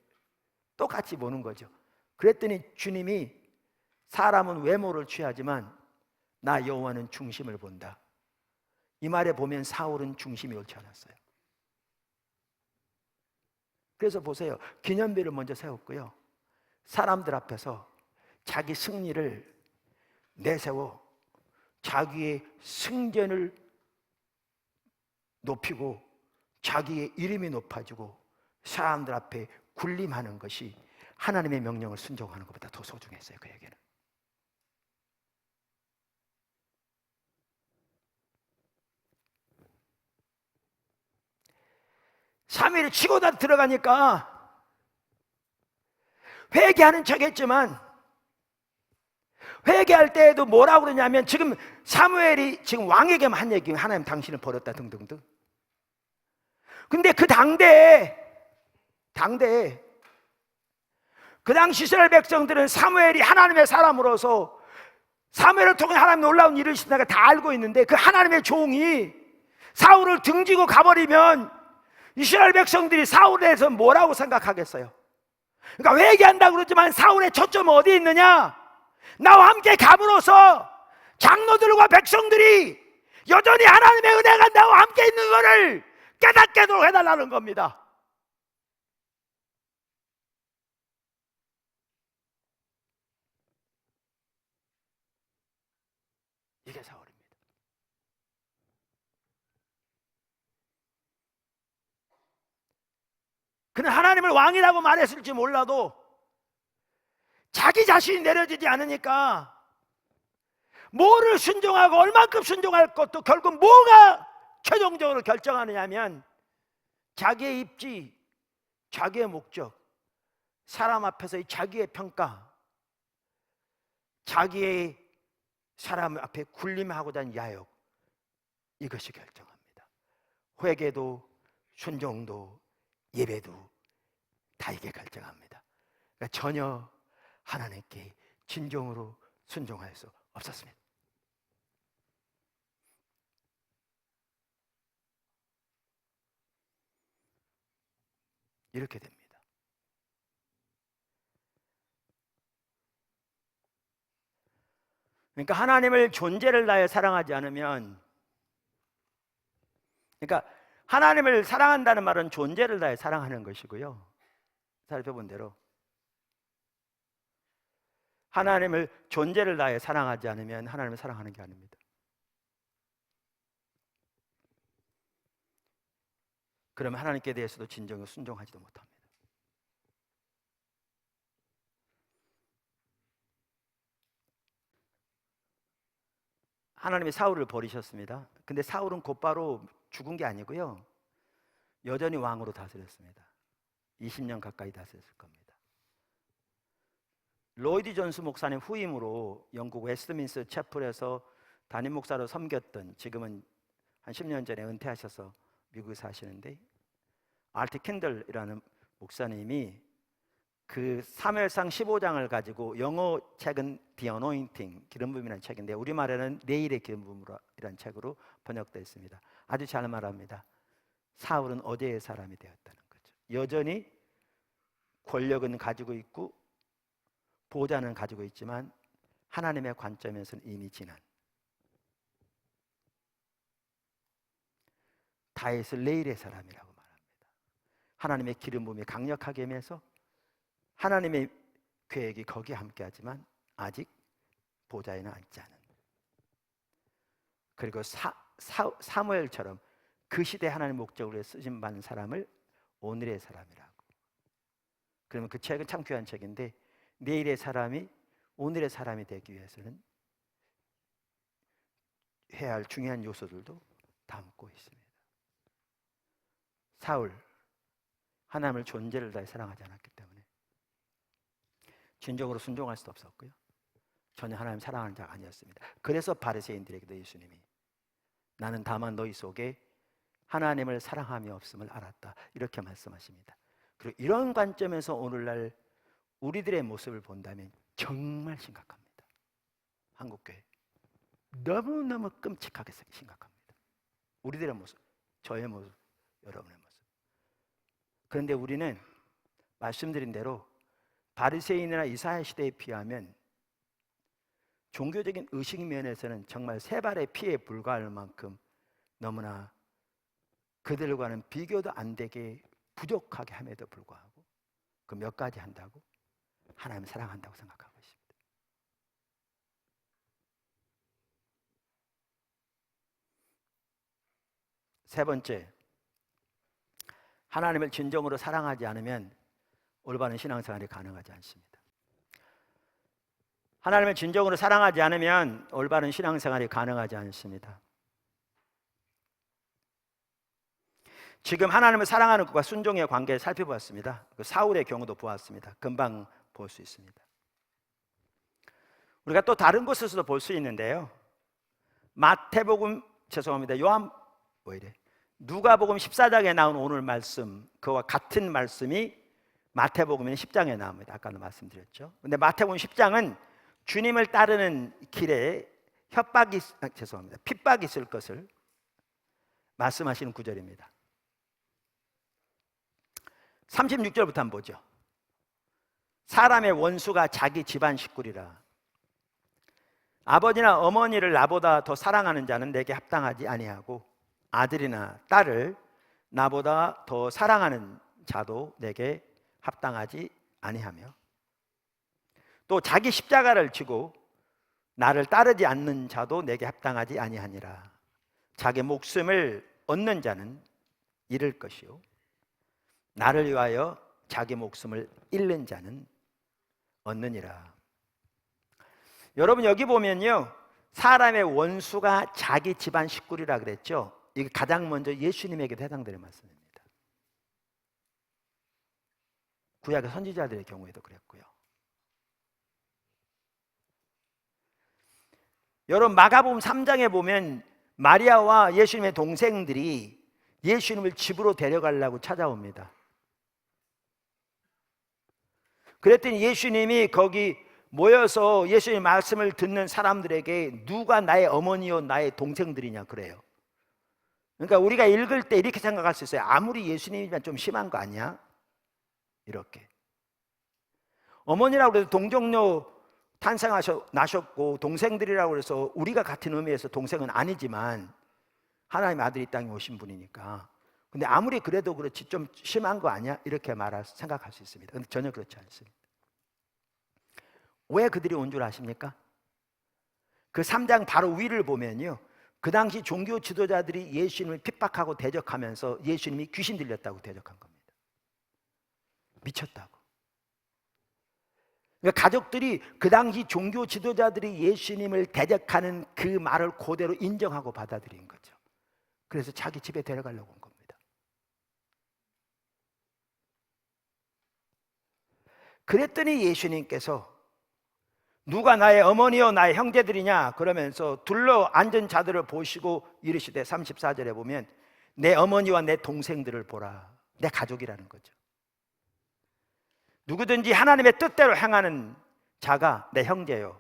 똑같이 보는 거죠. 그랬더니 주님이 사람은 외모를 취하지만 나 여호와는 중심을 본다. 이 말에 보면 사울은 중심이 옳지 않았어요. 그래서 보세요. 기념비를 먼저 세웠고요, 사람들 앞에서 자기 승리를 내세워 자기의 승전을 높이고 자기의 이름이 높아지고 사람들 앞에 군림하는 것이 하나님의 명령을 순종하는 것보다 더 소중했어요. 그에게는. 사무엘이 치고 다 들어가니까 회개하는 척했지만 회개할 때에도 뭐라고 그러냐면 지금 사무엘이 지금 왕에게만 한 얘기예요. 하나님 당신을 버렸다 등등등. 근데 그 당대에 그 당시 이스라엘 백성들은 사무엘이 하나님의 사람으로서 사무엘을 통해 하나님 놀라운 일을 시킨다가 다 알고 있는데 그 하나님의 종이 사울을 등지고 가버리면 이스라엘 백성들이 사울에 대해서 뭐라고 생각하겠어요? 그러니까 회개한다고 그러지만 사울의 초점은 어디에 있느냐? 나와 함께 감으로써 장로들과 백성들이 여전히 하나님의 은혜가 나와 함께 있는 것을 깨닫게도 해달라는 겁니다. 이게 사울입니다. 그는 하나님을 왕이라고 말했을지 몰라도 자기 자신이 내려지지 않으니까 뭐를 순종하고 얼만큼 순종할 것도 결국 뭐가 최종적으로 결정하느냐면 자기의 입지, 자기의 목적, 사람 앞에서의 자기의 평가, 자기의 사람 앞에 군림하고자 하는 야욕, 이것이 결정합니다. 회개도 순종도 예배도 다 이게 결정합니다. 그러니까 전혀 하나님께 진정으로 순종할 수 없었습니다. 이렇게 됩니다. 그러니까 하나님을 존재를 다해 사랑하지 않으면, 그러니까 하나님을 사랑한다는 말은 존재를 다해 사랑하는 것이고요. 살펴본 대로 하나님을 존재를 다해 사랑하지 않으면 하나님을 사랑하는 게 아닙니다. 그러면 하나님께 대해서도 진정으로 순종하지도 못합니다. 하나님이 사울을 버리셨습니다. 근데 사울은 곧바로 죽은 게 아니고요, 여전히 왕으로 다스렸습니다. 20년 가까이 다스렸을 겁니다. 로이드 존스 목사님 후임으로 영국 웨스트민스터 채플에서 담임 목사로 섬겼던, 지금은 한 10년 전에 은퇴하셔서 미국에 사시는데, 알트 캔들이라는 목사님이 그 사무엘상 15장을 가지고, 영어 책은 The Anointing, 기름 부음이라는 책인데 우리말에는 내일의 기름 부음이라는 책으로 번역되어 있습니다. 아주 잘 말합니다. 사울은 어제의 사람이 되었다는 거죠. 여전히 권력은 가지고 있고 보좌는 가지고 있지만 하나님의 관점에서는 이미 지난, 다윗을 내일의 사람이라고 말합니다. 하나님의 기름 부음이 강력하게 임해서 하나님의 계획이 거기에 함께하지만 아직 보좌에는 앉지 않은, 그리고 사무엘처럼 그 시대 하나님의 목적으로 쓰심 받는 사람을 오늘의 사람이라고. 그러면 그 책은 참 귀한 책인데, 내일의 사람이 오늘의 사람이 되기 위해서는 해야 할 중요한 요소들도 담고 있습니다. 사울, 하나님을 존재를 다해 사랑하지 않았기 때문에 진정으로 순종할 수도 없었고요, 전혀 하나님 사랑하는 자가 아니었습니다. 그래서 바리새인들에게도 예수님이 나는 다만 너희 속에 하나님을 사랑함이 없음을 알았다, 이렇게 말씀하십니다. 그리고 이런 관점에서 오늘날 우리들의 모습을 본다면 정말 심각합니다. 한국교회 너무너무 끔찍하게 심각합니다. 우리들의 모습, 저의 모습, 여러분의 모습. 그런데 우리는 말씀드린 대로 바리새인이나 이사야 시대에 비하면 종교적인 의식 면에서는 정말 세 발의 피에 불과할 만큼 너무나 그들과는 비교도 안 되게 부족하게 함에도 불구하고 그 몇 가지 한다고 하나님을 사랑한다고 생각하고 있습니다. 세 번째, 하나님을 진정으로 사랑하지 않으면 올바른 신앙생활이 가능하지 않습니다. 하나님을 진정으로 사랑하지 않으면 올바른 신앙생활이 가능하지 않습니다. 지금 하나님을 사랑하는 것과 순종의 관계를 살펴보았습니다. 그 사울의 경우도 보았습니다. 금방 볼 수 있습니다. 우리가 또 다른 곳에서도 볼 수 있는데요. 누가복음 14장에 나온 오늘 말씀, 그와 같은 말씀이 마태복음 10장에 나옵니다. 아까도 말씀드렸죠. 근데 마태복음 10장은 주님을 따르는 길에 핍박이 있을 것을 말씀하시는 구절입니다. 36절부터 한번 보죠. 사람의 원수가 자기 집안 식구리라. 아버지나 어머니를 나보다 더 사랑하는 자는 내게 합당하지 아니하고 아들이나 딸을 나보다 더 사랑하는 자도 내게 합당하지 아니하며 또 자기 십자가를 지고 나를 따르지 않는 자도 내게 합당하지 아니하니라. 자기 목숨을 얻는 자는 잃을 것이요 나를 위하여 자기 목숨을 잃는 자는 얻느니라. 여러분 여기 보면요, 사람의 원수가 자기 집안 식구리라 그랬죠. 이게 가장 먼저 예수님에게도 해당되는 말씀입니다. 구약의 선지자들의 경우에도 그랬고요. 여러분 마가복음 3장에 보면 마리아와 예수님의 동생들이 예수님을 집으로 데려가려고 찾아옵니다. 그랬더니 예수님이 거기 모여서 예수님 말씀을 듣는 사람들에게 누가 나의 어머니요 나의 동생들이냐 그래요. 그러니까 우리가 읽을 때 이렇게 생각할 수 있어요. 아무리 예수님이면 좀 심한 거 아니야? 이렇게 어머니라고 해서 동정녀 나셨고 동생들이라고 해서 우리가 같은 의미에서 동생은 아니지만 하나님의 아들이 이 땅에 오신 분이니까, 근데 아무리 그래도 그렇지 좀 심한 거 아니야? 이렇게 생각할 수 있습니다. 근데 전혀 그렇지 않습니다. 왜 그들이 온 줄 아십니까? 그 3장 바로 위를 보면요, 그 당시 종교 지도자들이 예수님을 핍박하고 대적하면서 예수님이 귀신 들렸다고 대적한 겁니다. 미쳤다고. 그러니까 가족들이 그 당시 종교 지도자들이 예수님을 대적하는 그 말을 그대로 인정하고 받아들인 거죠. 그래서 자기 집에 데려가려고 온 겁니다. 그랬더니 예수님께서 누가 나의 어머니요 나의 형제들이냐 그러면서 둘러 앉은 자들을 보시고 이르시되 34절에 보면 내 어머니와 내 동생들을 보라. 내 가족이라는 거죠. 누구든지 하나님의 뜻대로 행하는 자가 내 형제요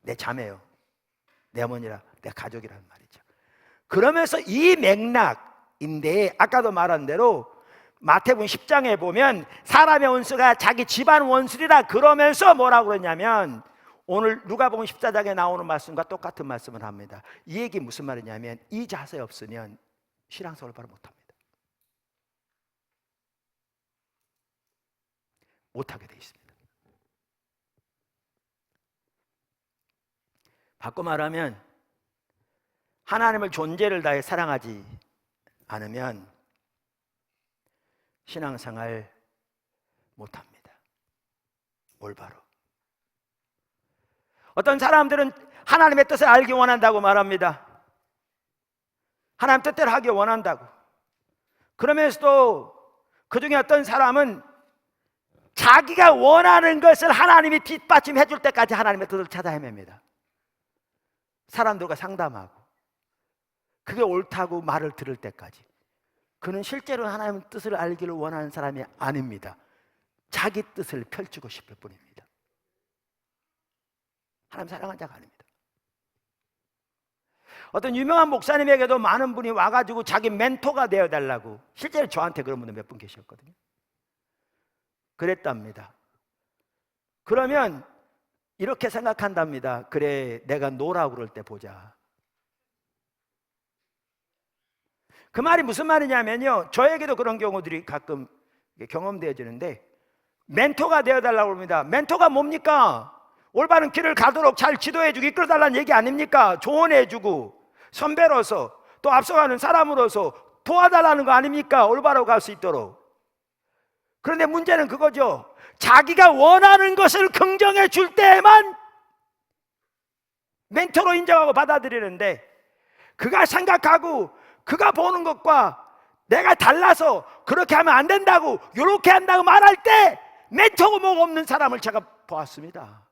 내 자매요 내 어머니라 내 가족이라는 말이죠. 그러면서 이 맥락인데 아까도 말한 대로 마태복음 10장에 보면 사람의 원수가 자기 집안 원수리라 그러면서 뭐라고 그러냐면 오늘 누가복음 14장에 나오는 말씀과 똑같은 말씀을 합니다. 이 얘기 무슨 말이냐면 이 자세 없으면 신앙생활을 바로 못합니다. 못하게 돼 있습니다. 바꿔 말하면 하나님을 존재를 다해 사랑하지 않으면 신앙생활 못합니다. 올바로. 어떤 사람들은 하나님의 뜻을 알기 원한다고 말합니다. 하나님 뜻대로 하기 원한다고. 그러면서도 그 중에 어떤 사람은 자기가 원하는 것을 하나님이 뒷받침해 줄 때까지 하나님의 뜻을 찾아 헤맵니다. 사람들과 상담하고 그게 옳다고 말을 들을 때까지. 그는 실제로 하나님의 뜻을 알기를 원하는 사람이 아닙니다. 자기 뜻을 펼치고 싶을 뿐입니다. 하나님 사랑하는 자가 아닙니다. 어떤 유명한 목사님에게도 많은 분이 와가지고 자기 멘토가 되어달라고, 실제로 저한테 그런 분들 몇 분 계셨거든요. 그랬답니다. 그러면 이렇게 생각한답니다. 그래, 내가 노라고 그럴 때 보자. 그 말이 무슨 말이냐면요, 저에게도 그런 경우들이 가끔 경험되어지는데 멘토가 되어달라고 합니다. 멘토가 뭡니까? 올바른 길을 가도록 잘 지도해주고 이끌어달라는 얘기 아닙니까? 조언해주고 선배로서 또 앞서가는 사람으로서 도와달라는 거 아닙니까? 올바로 갈 수 있도록. 그런데 문제는 그거죠. 자기가 원하는 것을 긍정해 줄 때만 멘토로 인정하고 받아들이는데, 그가 생각하고 그가 보는 것과 내가 달라서 그렇게 하면 안 된다고, 이렇게 한다고 말할 때 멘토고 뭐가 없는 사람을 제가 보았습니다.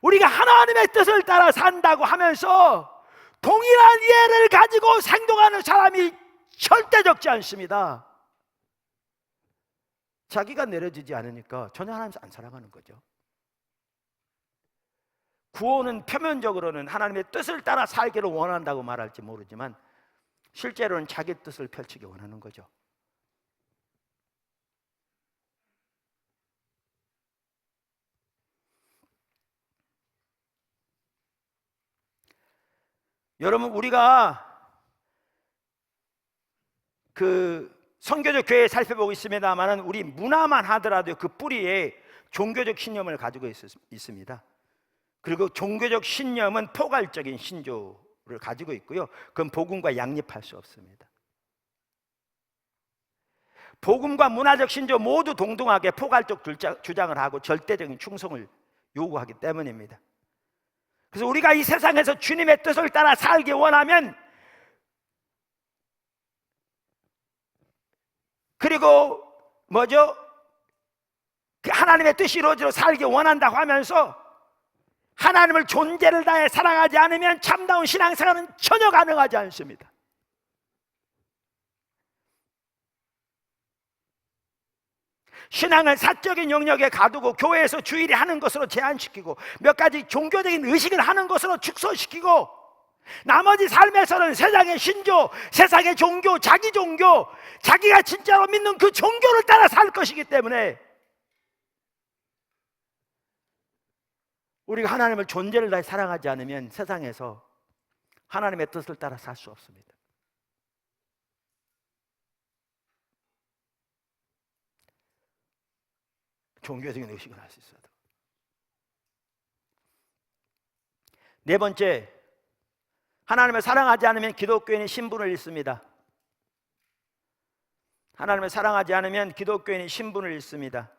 우리가 하나님의 뜻을 따라 산다고 하면서 동일한 이해를 가지고 행동하는 사람이 절대 적지 않습니다. 자기가 내려지지 않으니까 전혀 하나님 안 살아가는 거죠. 구원은 표면적으로는 하나님의 뜻을 따라 살기를 원한다고 말할지 모르지만 실제로는 자기 뜻을 펼치기 원하는 거죠. 여러분, 우리가 그 선교적 교회 살펴보고 있습니다만은 우리 문화만 하더라도 그 뿌리에 종교적 신념을 가지고 있습니다. 그리고 종교적 신념은 포괄적인 신조를 가지고 있고요. 그건 복음과 양립할 수 없습니다. 복음과 문화적 신조 모두 동등하게 포괄적 주장을 하고 절대적인 충성을 요구하기 때문입니다. 그래서 우리가 이 세상에서 주님의 뜻을 따라 살기 원하면, 그리고 그 하나님의 뜻이 이루어지도록 살기 원한다고 하면서 하나님을 존재를 다해 사랑하지 않으면 참다운 신앙생활은 전혀 가능하지 않습니다. 신앙을 사적인 영역에 가두고 교회에서 주일에 하는 것으로 제한시키고 몇 가지 종교적인 의식을 하는 것으로 축소시키고 나머지 삶에서는 세상의 신조, 세상의 종교, 자기 종교, 자기가 진짜로 믿는 그 종교를 따라 살 것이기 때문에 우리가 하나님을 존재를 다해 사랑하지 않으면 세상에서 하나님의 뜻을 따라 살 수 없습니다. 종교적인 의식을 할 수 있어도. 네 번째, 하나님을 사랑하지 않으면 기독교인이 신분을 잃습니다. 하나님을 사랑하지 않으면 기독교인이 신분을 잃습니다.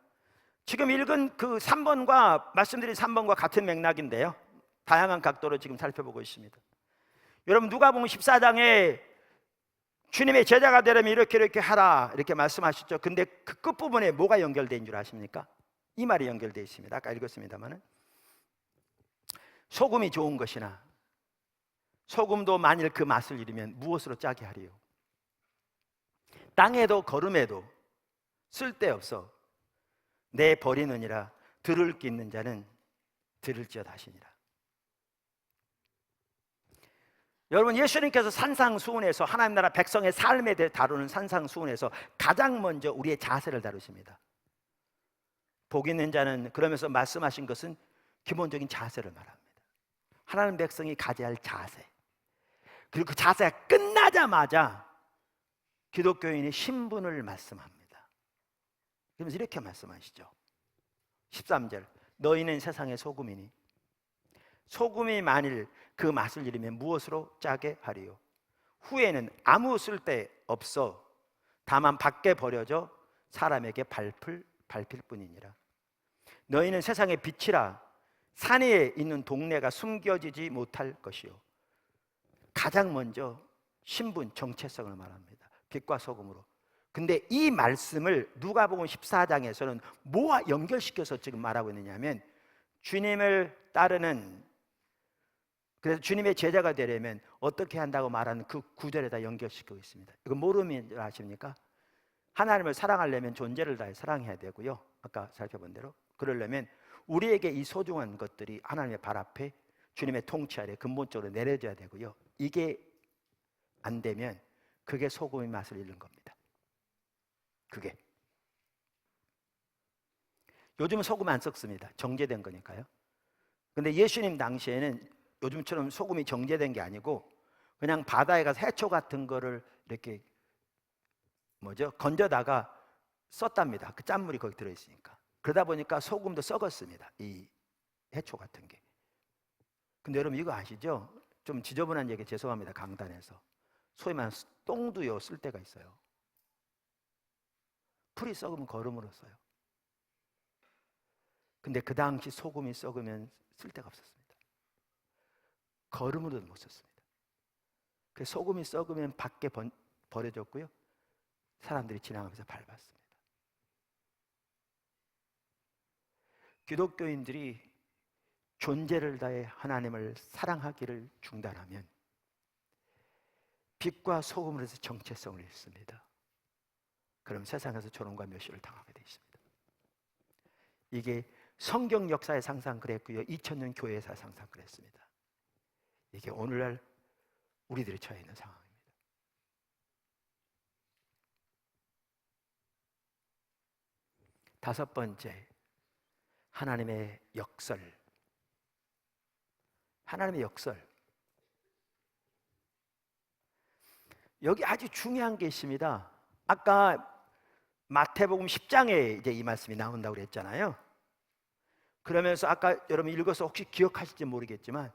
지금 읽은 그 3번과 말씀드린 3번과 같은 맥락인데요, 다양한 각도로 지금 살펴보고 있습니다. 여러분, 누가복음 14장에 주님의 제자가 되려면 이렇게 하라 이렇게 말씀하셨죠. 근데 그 끝부분에 뭐가 연결된 줄 아십니까? 이 말이 연결되어 있습니다. 아까 읽었습니다만, 소금이 좋은 것이나 소금도 만일 그 맛을 잃으면 무엇으로 짜게 하리요? 땅에도 거름에도 쓸데없어 내 버리느니라. 들을 게 있는 자는 들을지어다 하시니라. 여러분, 예수님께서 산상수훈에서 하나님 나라 백성의 삶에 대해 다루는 산상수훈에서 가장 먼저 우리의 자세를 다루십니다. 복 있는 자는, 그러면서 말씀하신 것은 기본적인 자세를 말합니다. 하나님 백성이 가져야 할 자세. 그리고 그 자세가 끝나자마자 기독교인의 신분을 말씀합니다. 그러면서 이렇게 말씀하시죠. 13절, 너희는 세상의 소금이니 소금이 만일 그 맛을 잃으면 무엇으로 짜게 하리요? 후에는 아무 쓸데 없어 다만 밖에 버려져 사람에게 밟힐 뿐이니라. 너희는 세상의 빛이라. 산 위에 있는 동네가 숨겨지지 못할 것이요. 가장 먼저 신분, 정체성을 말합니다. 빛과 소금으로. 근데 이 말씀을 누가복음 14장에서는 뭐와 연결시켜서 지금 말하고 있느냐면, 주님을 따르는, 그래서 주님의 제자가 되려면 어떻게 한다고 말하는 그 구절에다 연결시키고 있습니다. 이거 모르면 아십니까? 하나님을 사랑하려면 존재를 다해 사랑해야 되고요, 아까 살펴본 대로. 그러려면 우리에게 이 소중한 것들이 하나님의 발 앞에 주님의 통치 아래 근본적으로 내려져야 되고요, 이게 안 되면 그게 소금의 맛을 잃는 겁니다. 그게. 요즘은 소금 안 섞습니다. 정제된 거니까요. 근데 예수님 당시에는 요즘처럼 소금이 정제된 게 아니고 그냥 바다에 가서 해초 같은 거를 이렇게 건져다가 썼답니다. 그 짠물이 거기 들어있으니까. 그러다 보니까 소금도 썩었습니다, 이 해초 같은 게. 근데 여러분, 이거 아시죠? 좀 지저분한 얘기 죄송합니다, 강단에서. 소위 말하는 똥도요 쓸 때가 있어요. 풀이 썩으면 거름으로 써요. 근데 그 당시 소금이 썩으면 쓸 데가 없었습니다. 걸음으로도 못 썼습니다. 그래서 소금이 썩으면 밖에 버려졌고요. 사람들이 지나가면서 밟았습니다. 기독교인들이 존재를 다해 하나님을 사랑하기를 중단하면 빛과 소금으로 해서 정체성을 잃습니다. 그럼 세상에서 조롱과 멸시를 당하게 되어 있습니다. 이게 성경 역사의 상상 그랬고요. 2000년 교회에서 상상 그랬습니다. 이게 오늘날 우리들이 처해 있는 상황입니다. 다섯 번째, 하나님의 역설. 하나님의 역설. 여기 아주 중요한 게 있습니다. 아까 마태복음 10장에 이제 이 말씀이 나온다고 그랬잖아요. 그러면서 아까 여러분 읽어서 혹시 기억하실지 모르겠지만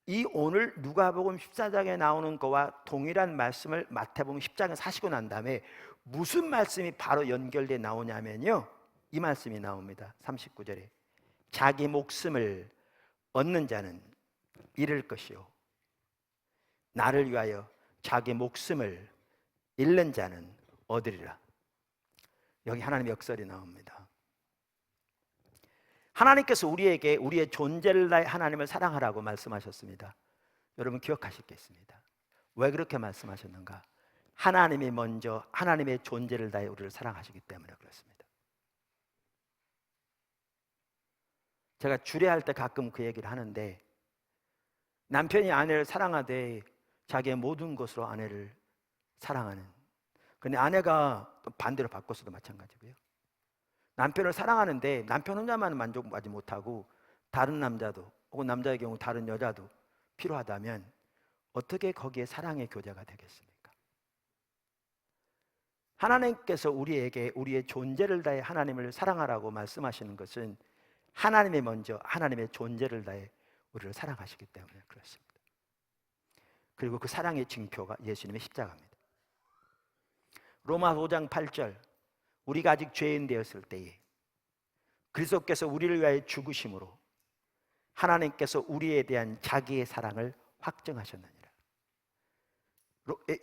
이 오늘 누가복음 14장에 나오는 거와 동일한 말씀을 마태복음 10장에서 하시고 난 다음에 무슨 말씀이 바로 연결돼 나오냐면요, 이 말씀이 나옵니다. 39절에 자기 목숨을 얻는 자는 잃을 것이요 나를 위하여 자기 목숨을 잃는 자는 얻으리라. 여기 하나님의 역설이 나옵니다. 하나님께서 우리에게 우리의 존재를 다해 하나님을 사랑하라고 말씀하셨습니다. 여러분 기억하시겠습니다. 왜 그렇게 말씀하셨는가? 하나님이 먼저 하나님의 존재를 다해 우리를 사랑하시기 때문에 그렇습니다. 제가 주례할 때 가끔 그 얘기를 하는데, 남편이 아내를 사랑하되 자기의 모든 것으로 아내를 사랑하는, 근데 아내가 또 반대로 바꿔서도 마찬가지고요. 남편을 사랑하는데 남편 혼자만 만족하지 못하고 다른 남자도 혹은 남자의 경우 다른 여자도 필요하다면 어떻게 거기에 사랑의 교제가 되겠습니까? 하나님께서 우리에게 우리의 존재를 다해 하나님을 사랑하라고 말씀하시는 것은 하나님이 먼저 하나님의 존재를 다해 우리를 사랑하시기 때문에 그렇습니다. 그리고 그 사랑의 징표가 예수님의 십자가입니다. 로마 5장 8절, 우리가 아직 죄인 되었을 때에 그리스도께서 우리를 위하여 죽으심으로 하나님께서 우리에 대한 자기의 사랑을 확증하셨느니라.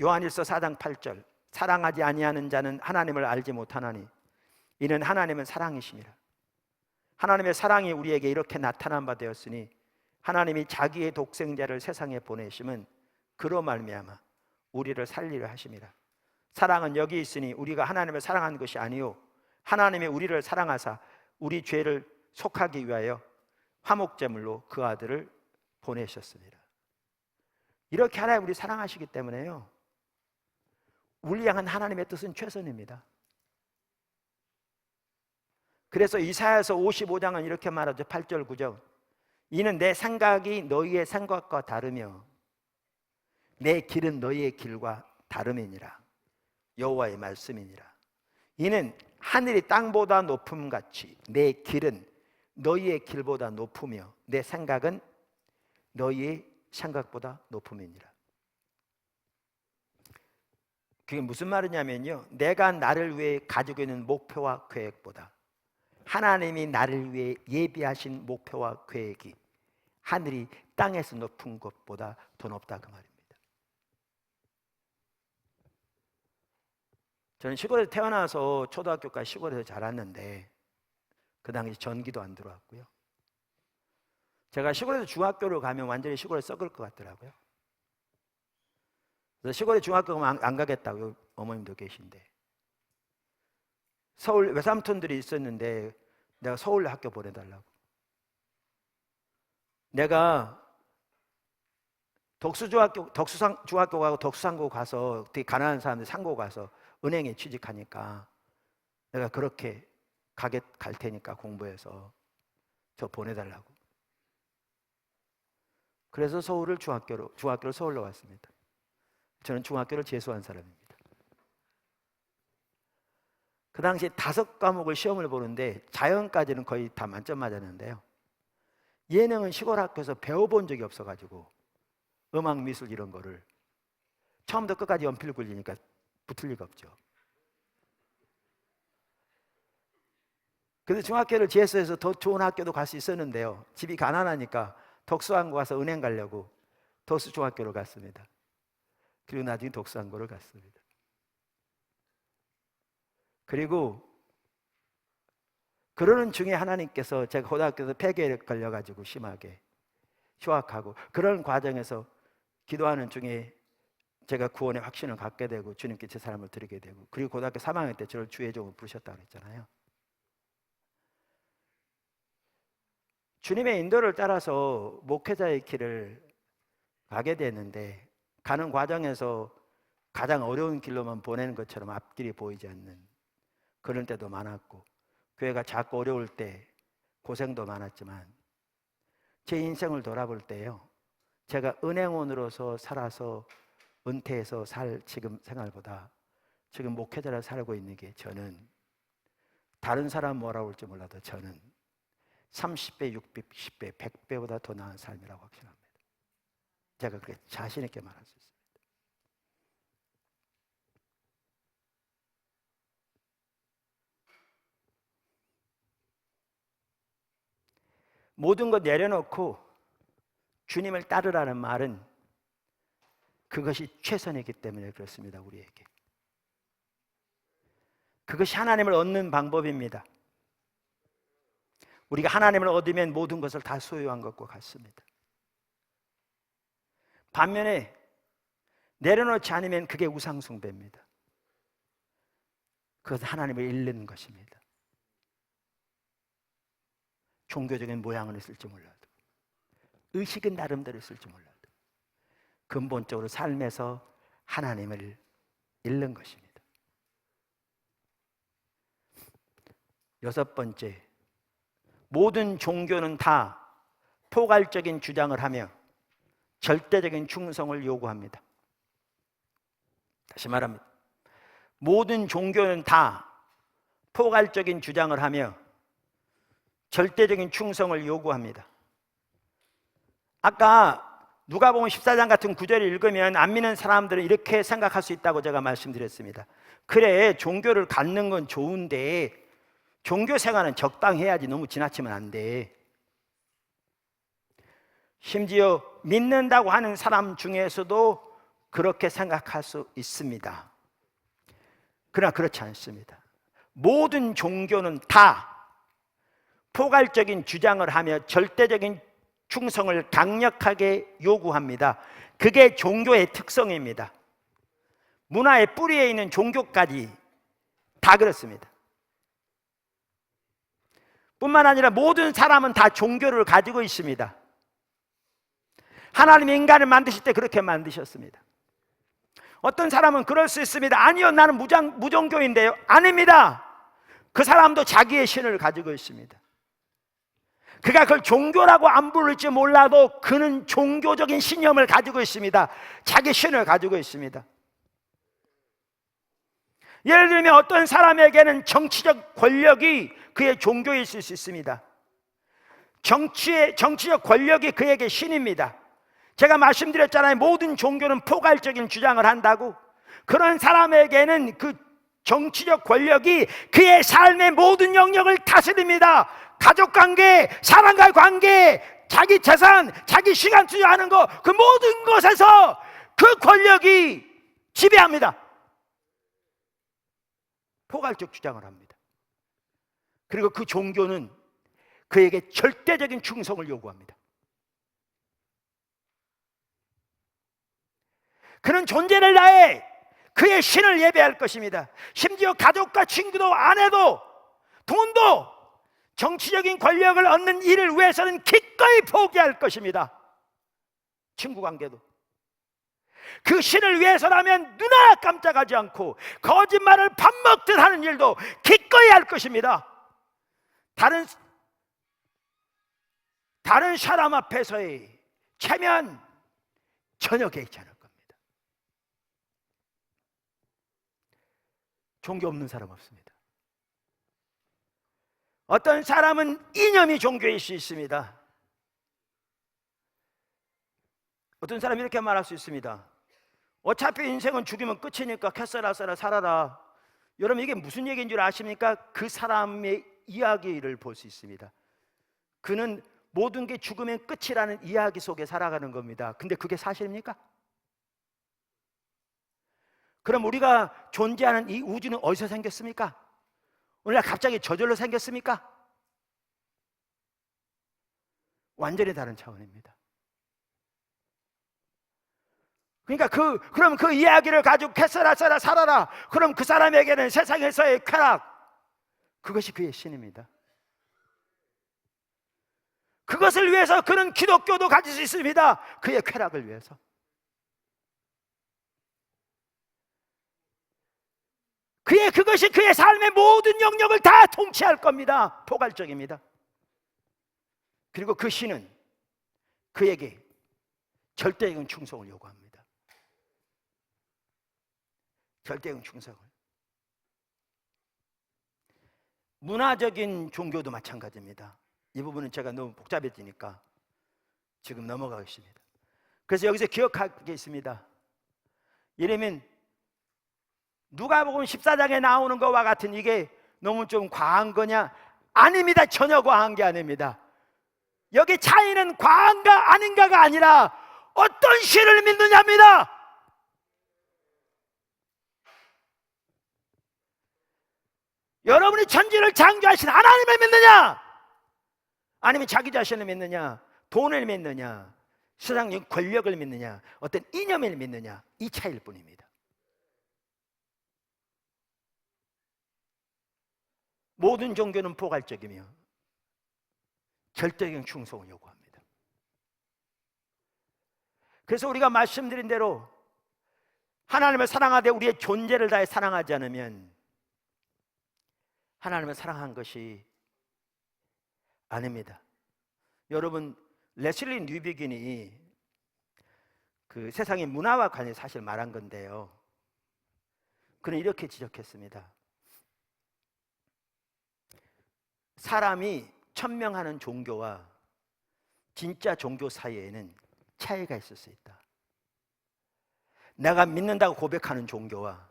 요한일서 4장 8절, 사랑하지 아니하는 자는 하나님을 알지 못하나니 이는 하나님은 사랑이심이라. 하나님의 사랑이 우리에게 이렇게 나타난 바 되었으니 하나님이 자기의 독생자를 세상에 보내심은 그로 말미암아 우리를 살리려 하심이라. 사랑은 여기 있으니 우리가 하나님을 사랑한 것이 아니요 하나님이 우리를 사랑하사 우리 죄를 속하기 위하여 화목제물로 그 아들을 보내셨습니다. 이렇게 하나님 우리 사랑하시기 때문에요, 우리 향한 하나님의 뜻은 최선입니다. 그래서 이사야서 55장은 이렇게 말하죠. 8절 9절, 이는 내 생각이 너희의 생각과 다르며 내 길은 너희의 길과 다름이니라. 여호와의 말씀이니라. 이는 하늘이 땅보다 높음같이 내 길은 너희의 길보다 높으며 내 생각은 너희의 생각보다 높음이니라. 그게 무슨 말이냐면요, 내가 나를 위해 가지고 있는 목표와 계획보다 하나님이 나를 위해 예비하신 목표와 계획이 하늘이 땅에서 높은 것보다 더 높다 그 말입니다. 저는 시골에서 태어나서 초등학교까지 시골에서 자랐는데 그 당시 전기도 안 들어왔고요. 제가 시골에서 중학교를 가면 완전히 시골에 썩을 것 같더라고요. 그래서 시골에 중학교 가면 안 가겠다고 어머님도 계신데, 서울 외삼촌들이 있었는데 내가 서울 학교 보내달라고. 내가 덕수중학교 가고 덕수상고 가서 되게 가난한 사람들 상고 가서 은행에 취직하니까 내가 그렇게 갈 테니까 공부해서 저 보내달라고. 그래서 중학교를 서울로 왔습니다. 저는 중학교를 재수한 사람입니다. 그 당시에 5과목을 시험을 보는데 자연까지는 거의 다 만점 맞았는데요, 예능은 시골 학교에서 배워본 적이 없어가지고 음악, 미술 이런 거를 처음부터 끝까지 연필 굴리니까 붙을 리가 없죠. 그래서 중학교를 재수해서 더 좋은 학교도 갈 수 있었는데요, 집이 가난하니까 독서학원 가서 은행 가려고 도수중학교를 갔습니다. 그리고 나중에 독서학원을 갔습니다. 그리고 그러는 중에 하나님께서, 제가 고등학교에서 폐교에 걸려가지고 심하게 휴학하고, 그런 과정에서 기도하는 중에 제가 구원의 확신을 갖게 되고 주님께 제 삶을 드리게 되고, 그리고 고등학교 3학년 때 저를 주의 종으로 부르셨다고 그랬잖아요. 주님의 인도를 따라서 목회자의 길을 가게 되는데, 가는 과정에서 가장 어려운 길로만 보내는 것처럼 앞길이 보이지 않는 그런 때도 많았고, 교회가 자꾸 어려울 때 고생도 많았지만, 제 인생을 돌아볼 때요, 제가 은행원으로서 살아서 은퇴해서 살 지금 생활보다 지금 목회자로 살고 있는 게, 저는 다른 사람 뭐라고 할지 몰라도 저는 30배, 60배, 100배보다 더 나은 삶이라고 확신합니다. 제가 그렇게 자신 있게 말할 수 있습니다. 모든 것 내려놓고 주님을 따르라는 말은 그것이 최선이기 때문에 그렇습니다. 우리에게 그것이 하나님을 얻는 방법입니다. 우리가 하나님을 얻으면 모든 것을 다 소유한 것과 같습니다. 반면에 내려놓지 않으면 그게 우상숭배입니다. 그것은 하나님을 잃는 것입니다. 종교적인 모양은 있을지 몰라도, 의식은 나름대로 있을지 몰라도 근본적으로 삶에서 하나님을 잃는 것입니다. 여섯 번째, 모든 종교는 다 포괄적인 주장을 하며 절대적인 충성을 요구합니다. 다시 말합니다. 모든 종교는 다 포괄적인 주장을 하며 절대적인 충성을 요구합니다. 아까 누가복음 14장 같은 구절을 읽으면 안 믿는 사람들은 이렇게 생각할 수 있다고 제가 말씀드렸습니다. 그래, 종교를 갖는 건 좋은데 종교 생활은 적당해야지, 너무 지나치면 안 돼. 심지어 믿는다고 하는 사람 중에서도 그렇게 생각할 수 있습니다. 그러나 그렇지 않습니다. 모든 종교는 다 포괄적인 주장을 하며 절대적인 충성을 강력하게 요구합니다. 그게 종교의 특성입니다. 문화의 뿌리에 있는 종교까지 다 그렇습니다. 뿐만 아니라 모든 사람은 다 종교를 가지고 있습니다. 하나님이 인간을 만드실 때 그렇게 만드셨습니다. 어떤 사람은 그럴 수 있습니다. 아니요, 나는 무종교인데요. 아닙니다. 그 사람도 자기의 신을 가지고 있습니다. 그가 그걸 종교라고 안 부를지 몰라도 그는 종교적인 신념을 가지고 있습니다. 자기 신을 가지고 있습니다. 예를 들면 어떤 사람에게는 정치적 권력이 그의 종교일 수 있습니다. 정치적 권력이 그에게 신입니다. 제가 말씀드렸잖아요. 모든 종교는 포괄적인 주장을 한다고. 그런 사람에게는 그 정치적 권력이 그의 삶의 모든 영역을 다스립니다. 가족관계, 사람과의 관계, 자기 재산, 자기 시간 투자하는 것, 그 모든 것에서 그 권력이 지배합니다. 포괄적 주장을 합니다. 그리고 그 종교는 그에게 절대적인 충성을 요구합니다. 그는 존재를 다해 그의 신을 예배할 것입니다. 심지어 가족과 친구도 아내도 돈도 정치적인 권력을 얻는 일을 위해서는 기꺼이 포기할 것입니다. 친구 관계도. 그 신을 위해서라면 눈 깜짝하지 않고 거짓말을 밥 먹듯 하는 일도 기꺼이 할 것입니다. 다른 사람 앞에서의 체면 전혀 개의치 않을 겁니다. 종교 없는 사람 없습니다. 어떤 사람은 이념이 종교일 수 있습니다. 어떤 사람이 이렇게 말할 수 있습니다. 어차피 인생은 죽이면 끝이니까 캐서라 살아라. 여러분, 이게 무슨 얘기인 줄 아십니까? 그 사람의 이야기를 볼 수 있습니다. 그는 모든 게 죽으면 끝이라는 이야기 속에 살아가는 겁니다. 근데 그게 사실입니까? 그럼 우리가 존재하는 이 우주는 어디서 생겼습니까? 오늘날 갑자기 저절로 생겼습니까? 완전히 다른 차원입니다. 그러니까 그럼 그 이야기를 가지고 캐서라 써라 살아라. 그럼 그 사람에게는 세상에서의 쾌락, 그것이 그의 신입니다. 그것을 위해서 그는 기독교도 가질 수 있습니다. 그의 쾌락을 위해서. 그것이 그의 삶의 모든 영역을 다 통치할 겁니다. 포괄적입니다. 그리고 그 신은 그에게 절대적인 충성을 요구합니다. 절대적인 충성을. 문화적인 종교도 마찬가지입니다. 이 부분은 제가 너무 복잡해지니까 지금 넘어가겠습니다. 그래서 여기서 기억할 게 있습니다. 예레미야 누가복음 14장에 나오는 것과 같은 이게 너무 좀 과한 거냐? 아닙니다. 전혀 과한 게 아닙니다. 여기 차이는 과한가 아닌가가 아니라 어떤 신을 믿느냐입니다. 여러분이 천지를 창조하신 하나님을 믿느냐? 아니면 자기 자신을 믿느냐? 돈을 믿느냐? 세상의 권력을 믿느냐? 어떤 이념을 믿느냐? 이 차이일 뿐입니다. 모든 종교는 포괄적이며 절대적인 충성을 요구합니다. 그래서 우리가 말씀드린 대로 하나님을 사랑하되 우리의 존재를 다해 사랑하지 않으면 하나님을 사랑한 것이 아닙니다. 여러분, 레슬리 뉴비긴이 그 세상의 문화와 관해서 사실 말한 건데요, 그는 이렇게 지적했습니다. 사람이 천명하는 종교와 진짜 종교 사이에는 차이가 있을 수 있다. 내가 믿는다고 고백하는 종교와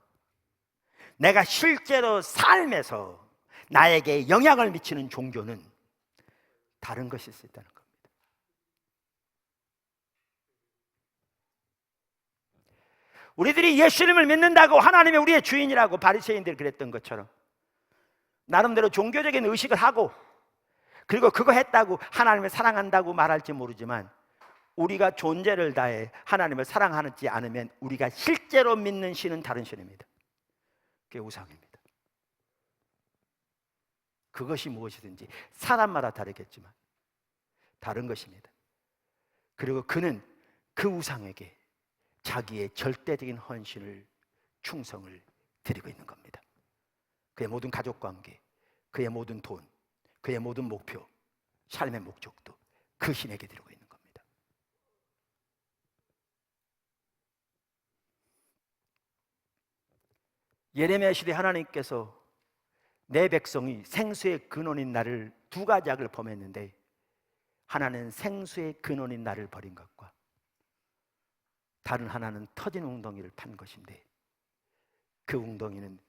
내가 실제로 삶에서 나에게 영향을 미치는 종교는 다른 것일 수 있다는 겁니다. 우리들이 예수님을 믿는다고 하나님이 우리의 주인이라고 바리새인들이 그랬던 것처럼 나름대로 종교적인 의식을 하고 그리고 그거 했다고 하나님을 사랑한다고 말할지 모르지만 우리가 존재를 다해 하나님을 사랑하지 않으면 우리가 실제로 믿는 신은 다른 신입니다. 그게 우상입니다. 그것이 무엇이든지 사람마다 다르겠지만 다른 것입니다. 그리고 그는 그 우상에게 자기의 절대적인 헌신을, 충성을 드리고 있는 겁니다. 그의 모든 가족관계, 그의 모든 돈, 그의 모든 목표, 삶의 목적도 그 신에게 드리고 있는 겁니다. 예레미야 시대 하나님께서 내 백성이 생수의 근원인 나를 두 가지 악을 범했는데 하나는 생수의 근원인 나를 버린 것과 다른 하나는 터진 웅덩이를 판 것인데 그 웅덩이는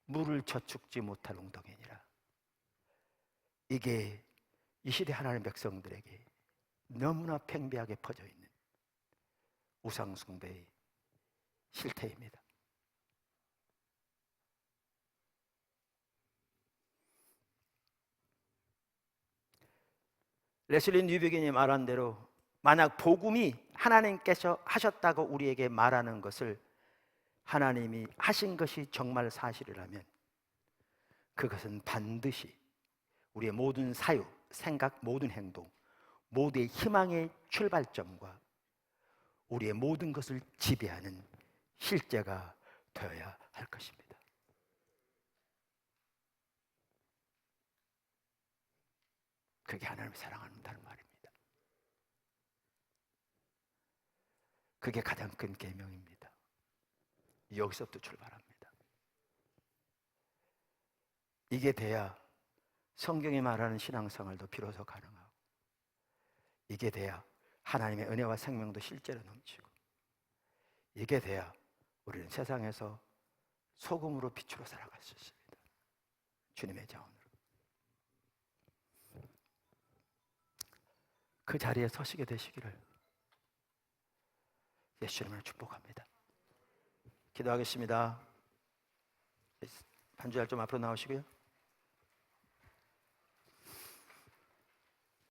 물을 저축지 못할 웅덩이니라. 이게 이 시대 하나님 백성들에게 너무나 팽배하게 퍼져 있는 우상 숭배의 실태입니다. 레슬리 뉴비긴이 말한 대로 만약 복음이 하나님께서 하셨다고 우리에게 말하는 것을 하나님이 하신 것이 정말 사실이라면 그것은 반드시 우리의 모든 사유, 생각, 모든 행동, 모두의 희망의 출발점과 우리의 모든 것을 지배하는 실제가 되어야 할 것입니다. 그게 하나님을 사랑한다는 말입니다. 그게 가장 큰 계명입니다. 여기서부터 출발합니다. 이게 돼야 성경이 말하는 신앙생활도 비로소 가능하고 이게 돼야 하나님의 은혜와 생명도 실제로 넘치고 이게 돼야 우리는 세상에서 소금으로 빛으로 살아갈 수 있습니다. 주님의 자원으로. 그 자리에 서시게 되시기를 예수 이름으로 축복합니다. 기도하겠습니다. 반주할 좀 앞으로 나오시고요.